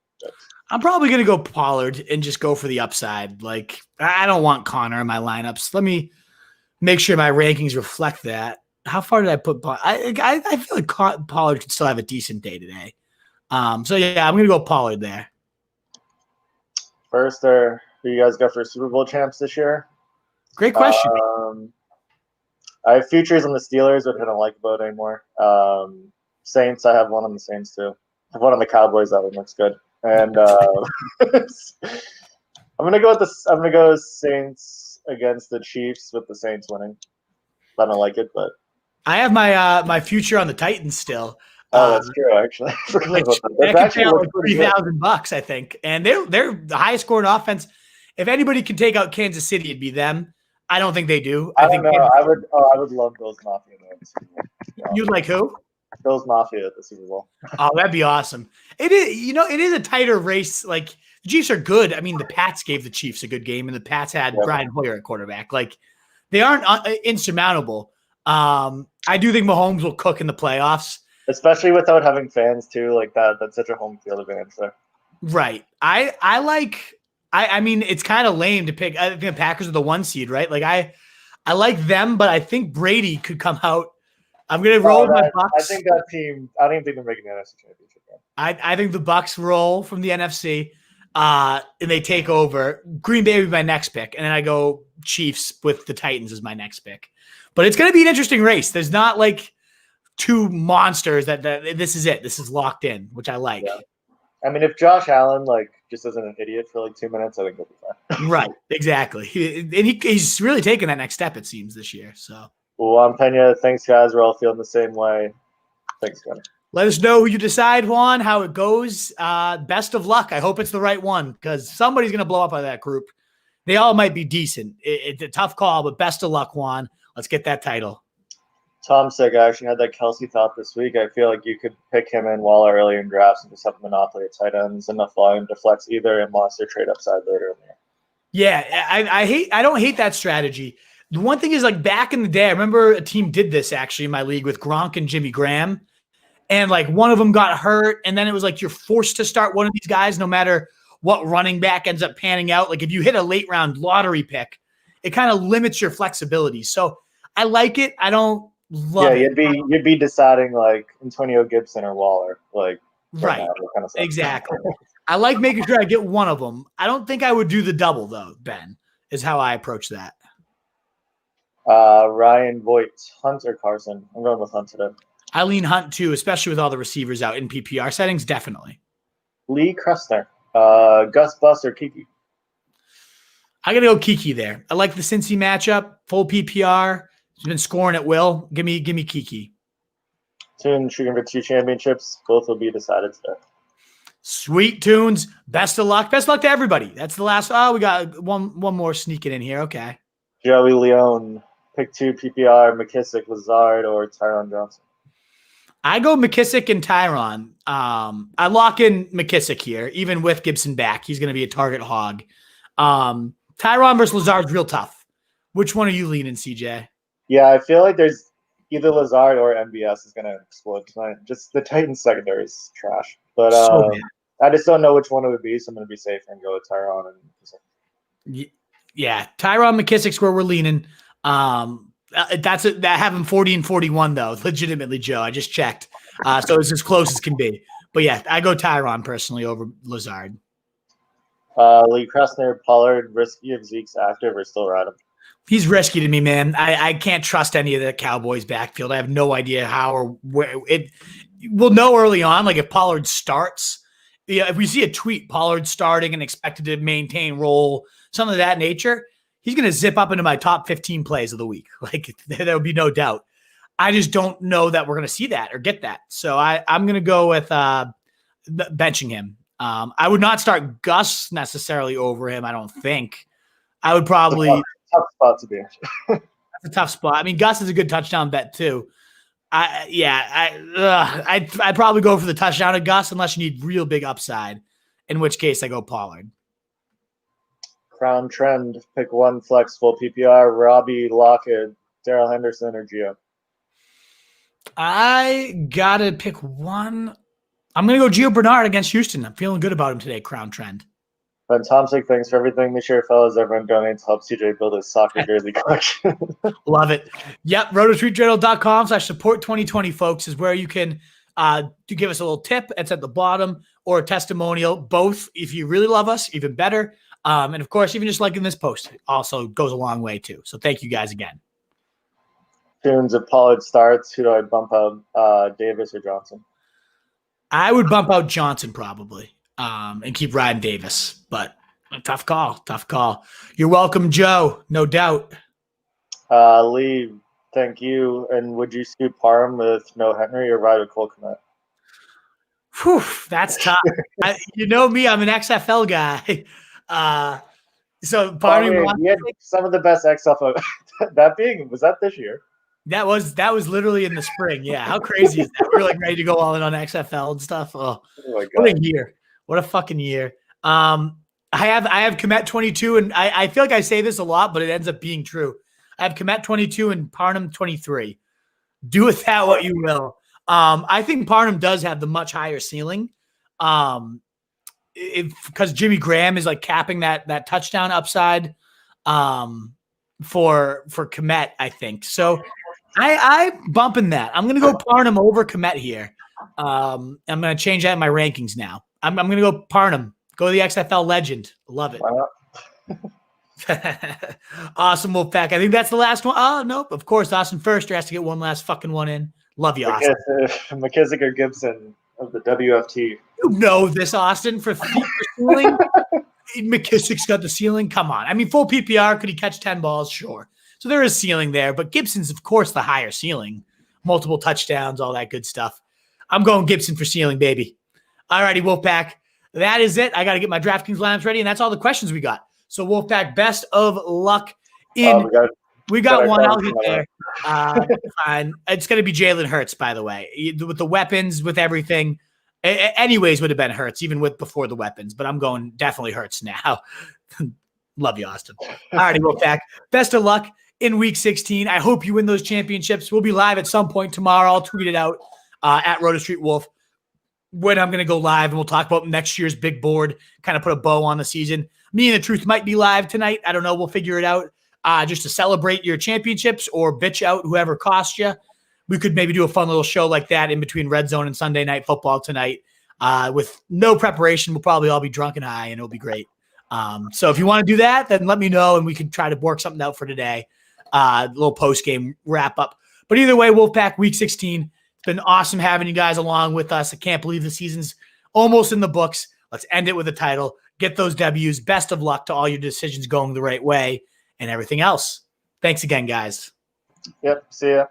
I'm probably gonna go Pollard and just go for the upside. Like I don't want Connor in my lineups. Let me make sure my rankings reflect that. How far did I put Pollard? I feel like Pollard could still have a decent day today. So yeah, I'm gonna go Pollard there. First, who you guys got for Super Bowl champs this year? Great question. I have futures on the Steelers, which I don't like about anymore. Saints, I have one on the Saints too. I have one on the Cowboys. That one looks good. And I'm gonna go Saints against the Chiefs with the Saints winning. I don't like it, but I have my future on the Titans still. Oh, that's true. Actually, that could pay out like $3,000, I think. And they're the highest scoring offense. If anybody can take out Kansas City, it'd be them. I don't think they do. I think I would love Bills Mafia. You'd like who? Bills Mafia at the Super Bowl. Oh, that'd be awesome. It is. You know, it is a tighter race. Like the Chiefs are good. I mean, the Pats gave the Chiefs a good game, and the Pats had Brian Hoyer at quarterback. Like they aren't insurmountable. I do think Mahomes will cook in the playoffs. Especially without having fans too, like that. That's such a home field advantage there. Right. I mean, it's kind of lame to pick. I think the Packers are the 1 seed, right? Like I like them, but I think Brady could come out I'm gonna roll my Bucks. I think that team. I don't even think they're making the NFC Championship game. I think the Bucks roll from the NFC, and they take over. Green Bay would be my next pick, and then I go Chiefs with the Titans as my next pick. But it's gonna be an interesting race. There's not like two monsters that this is it. This is locked in, which I like. Yeah. I mean, if Josh Allen just isn't an idiot for 2 minutes, I think he'll be fine. Right, exactly. He's really taken that next step, it seems, this year. So, Juan Pena, thanks guys. We're all feeling the same way. Thanks, Gunny. Let us know who you decide, Juan, how it goes. Best of luck. I hope it's the right one because somebody's gonna blow up out of that group. They all might be decent. It's a tough call, but best of luck, Juan. Let's get that title. Tom said I actually had that Kelsey thought this week. I feel like you could pick him in Waller early in drafts and just have a monopoly at tight ends, enough volume to flex either and monster trade upside later in the year. Yeah, I don't hate that strategy. The one thing is back in the day, I remember a team did this actually in my league with Gronk and Jimmy Graham. And one of them got hurt. And then it was you're forced to start one of these guys no matter what running back ends up panning out. If you hit a late round lottery pick, it kind of limits your flexibility. So I like it. I don't love it. You'd be deciding Antonio Gibson or Waller. Right. Kind of Exactly. I like making sure I get one of them. I don't think I would do the double though, Ben, is how I approach that. Ryan Voigt, Hunt or Carson? I'm going with Hunt today. I lean Hunt too, especially with all the receivers out in PPR settings. Definitely. Lee Kressner, Gus Bus or Kiki? I gotta go Kiki there. I like the Cincy matchup, full PPR. He's been scoring at will. Give me Kiki. Tune shooting for 2 championships. Both will be decided today. Sweet tunes. Best of luck. Best of luck to everybody. That's the last. Oh, we got one more sneaking in here. Okay. Joey Leone, pick 2 PPR, McKissick, Lazard, or Tyron Johnson. I go McKissick and Tyron. I lock in McKissick here, even with Gibson back. He's going to be a target hog. Tyron versus Lazard's real tough. Which one are you leaning, CJ? Yeah, I feel like there's either Lazard or MBS is going to explode tonight. Just the Titans secondary is trash. But I just don't know which one it would be, so I'm going to be safe and go with Tyron. Yeah, Tyron McKissick's where we're leaning. That have him 40 and 41 though. Legitimately, Joe. I just checked. So it's as close as can be. But yeah, I go Tyron personally over Lazard. Lee Kressner, Pollard, risky if Zeke's active or still ride him? He's risky to me, man. I can't trust any of the Cowboys backfield. I have no idea how or where it. We'll know early on, if Pollard starts. If we see a tweet, Pollard starting and expected to maintain role, something of that nature, he's going to zip up into my top 15 plays of the week. There would be no doubt. I just don't know that we're going to see that or get that. So I'm going to go with benching him. I would not start Gus necessarily over him, I don't think. I would probably – tough spot to be. That's a tough spot. I mean, Gus is a good touchdown bet too. I'd probably go for the touchdown of Gus unless you need real big upside, in which case I go Pollard. Crown trend, pick 1 flex full PPR, Robbie, Lockett, Darrell Henderson, or Gio? I got to pick one. I'm going to go Gio Bernard against Houston. I'm feeling good about him today, Crown trend. Ben Tomczyk, thanks for everything this year, fellas. Everyone donates to help CJ build his soccer jersey collection. Love it. Yep, rototweetjournal.com/support2020, folks, is where you can give us a little tip. It's at the bottom, or a testimonial. Both, if you really love us, even better. And, of course, even just liking this post also goes a long way, too. So thank you guys again. Tunes, if Pollard starts, who do I bump out, Davis or Johnson? I would bump out Johnson probably. And keep riding Davis, but tough call. You're welcome, Joe. No doubt. Lee, thank you. And would you scoop Parham with no Henry or ride with Cole Kmet? Whew, that's tough. You know me, I'm an XFL guy. So Parham, you had some of the best XFL. Was that this year? That was literally in the spring. Yeah, how crazy is that? We're ready to go all in on XFL and stuff. Oh my God. What a year! What a fucking year. I have Kmet 22, and I feel like I say this a lot, but it ends up being true. I have Kmet 22 and Parham 23. Do with that what you will. I think Parham does have the much higher ceiling. Because Jimmy Graham is capping that touchdown upside for Kmet, I think. So I'm bumping that. I'm going to go Parnham over Komet here. I'm going to change that in my rankings now. I'm going to go Parnham. Go the XFL legend. Love it. Awesome, Wolfpack. I think that's the last one. Oh, nope. Of course, Austin Firster has to get one last fucking one in. Love you, Austin. McKissick or Gibson of the WFT. You know this, Austin, for ceiling. McKissick's got the ceiling. Come on. I mean, full PPR. Could he catch 10 balls? Sure. So there is ceiling there, but Gibson's, of course, the higher ceiling. Multiple touchdowns, all that good stuff. I'm going Gibson for ceiling, baby. All righty, Wolfpack. That is it. I got to get my DraftKings lineups ready, and that's all the questions we got. So, Wolfpack, best of luck in we got one. I'll get there. Fine. It's going to be Jalen Hurts, by the way, with the weapons, with everything. Anyways, would have been Hurts even with before the weapons, but I'm going definitely Hurts now. Love you, Austin. All righty, Wolfpack. Best of luck in Week 16. I hope you win those championships. We'll be live at some point tomorrow. I'll tweet it out at Roto Street Wolf when I'm going to go live, and we'll talk about next year's big board. Kind of put a bow on the season. Me and the Truth might be live tonight. I don't know. We'll figure it out. Just to celebrate your championships or bitch out whoever cost you. We could maybe do a fun little show like that in between Red Zone and Sunday Night Football tonight with no preparation. We'll probably all be drunk and high, and it'll be great. So if you want to do that, then let me know, and we can try to work something out for today. A little post-game wrap-up. But either way, Wolfpack, Week 16. It's been awesome having you guys along with us. I can't believe the season's almost in the books. Let's end it with a title. Get those W's. Best of luck to all your decisions going the right way and everything else. Thanks again, guys. Yep. See ya.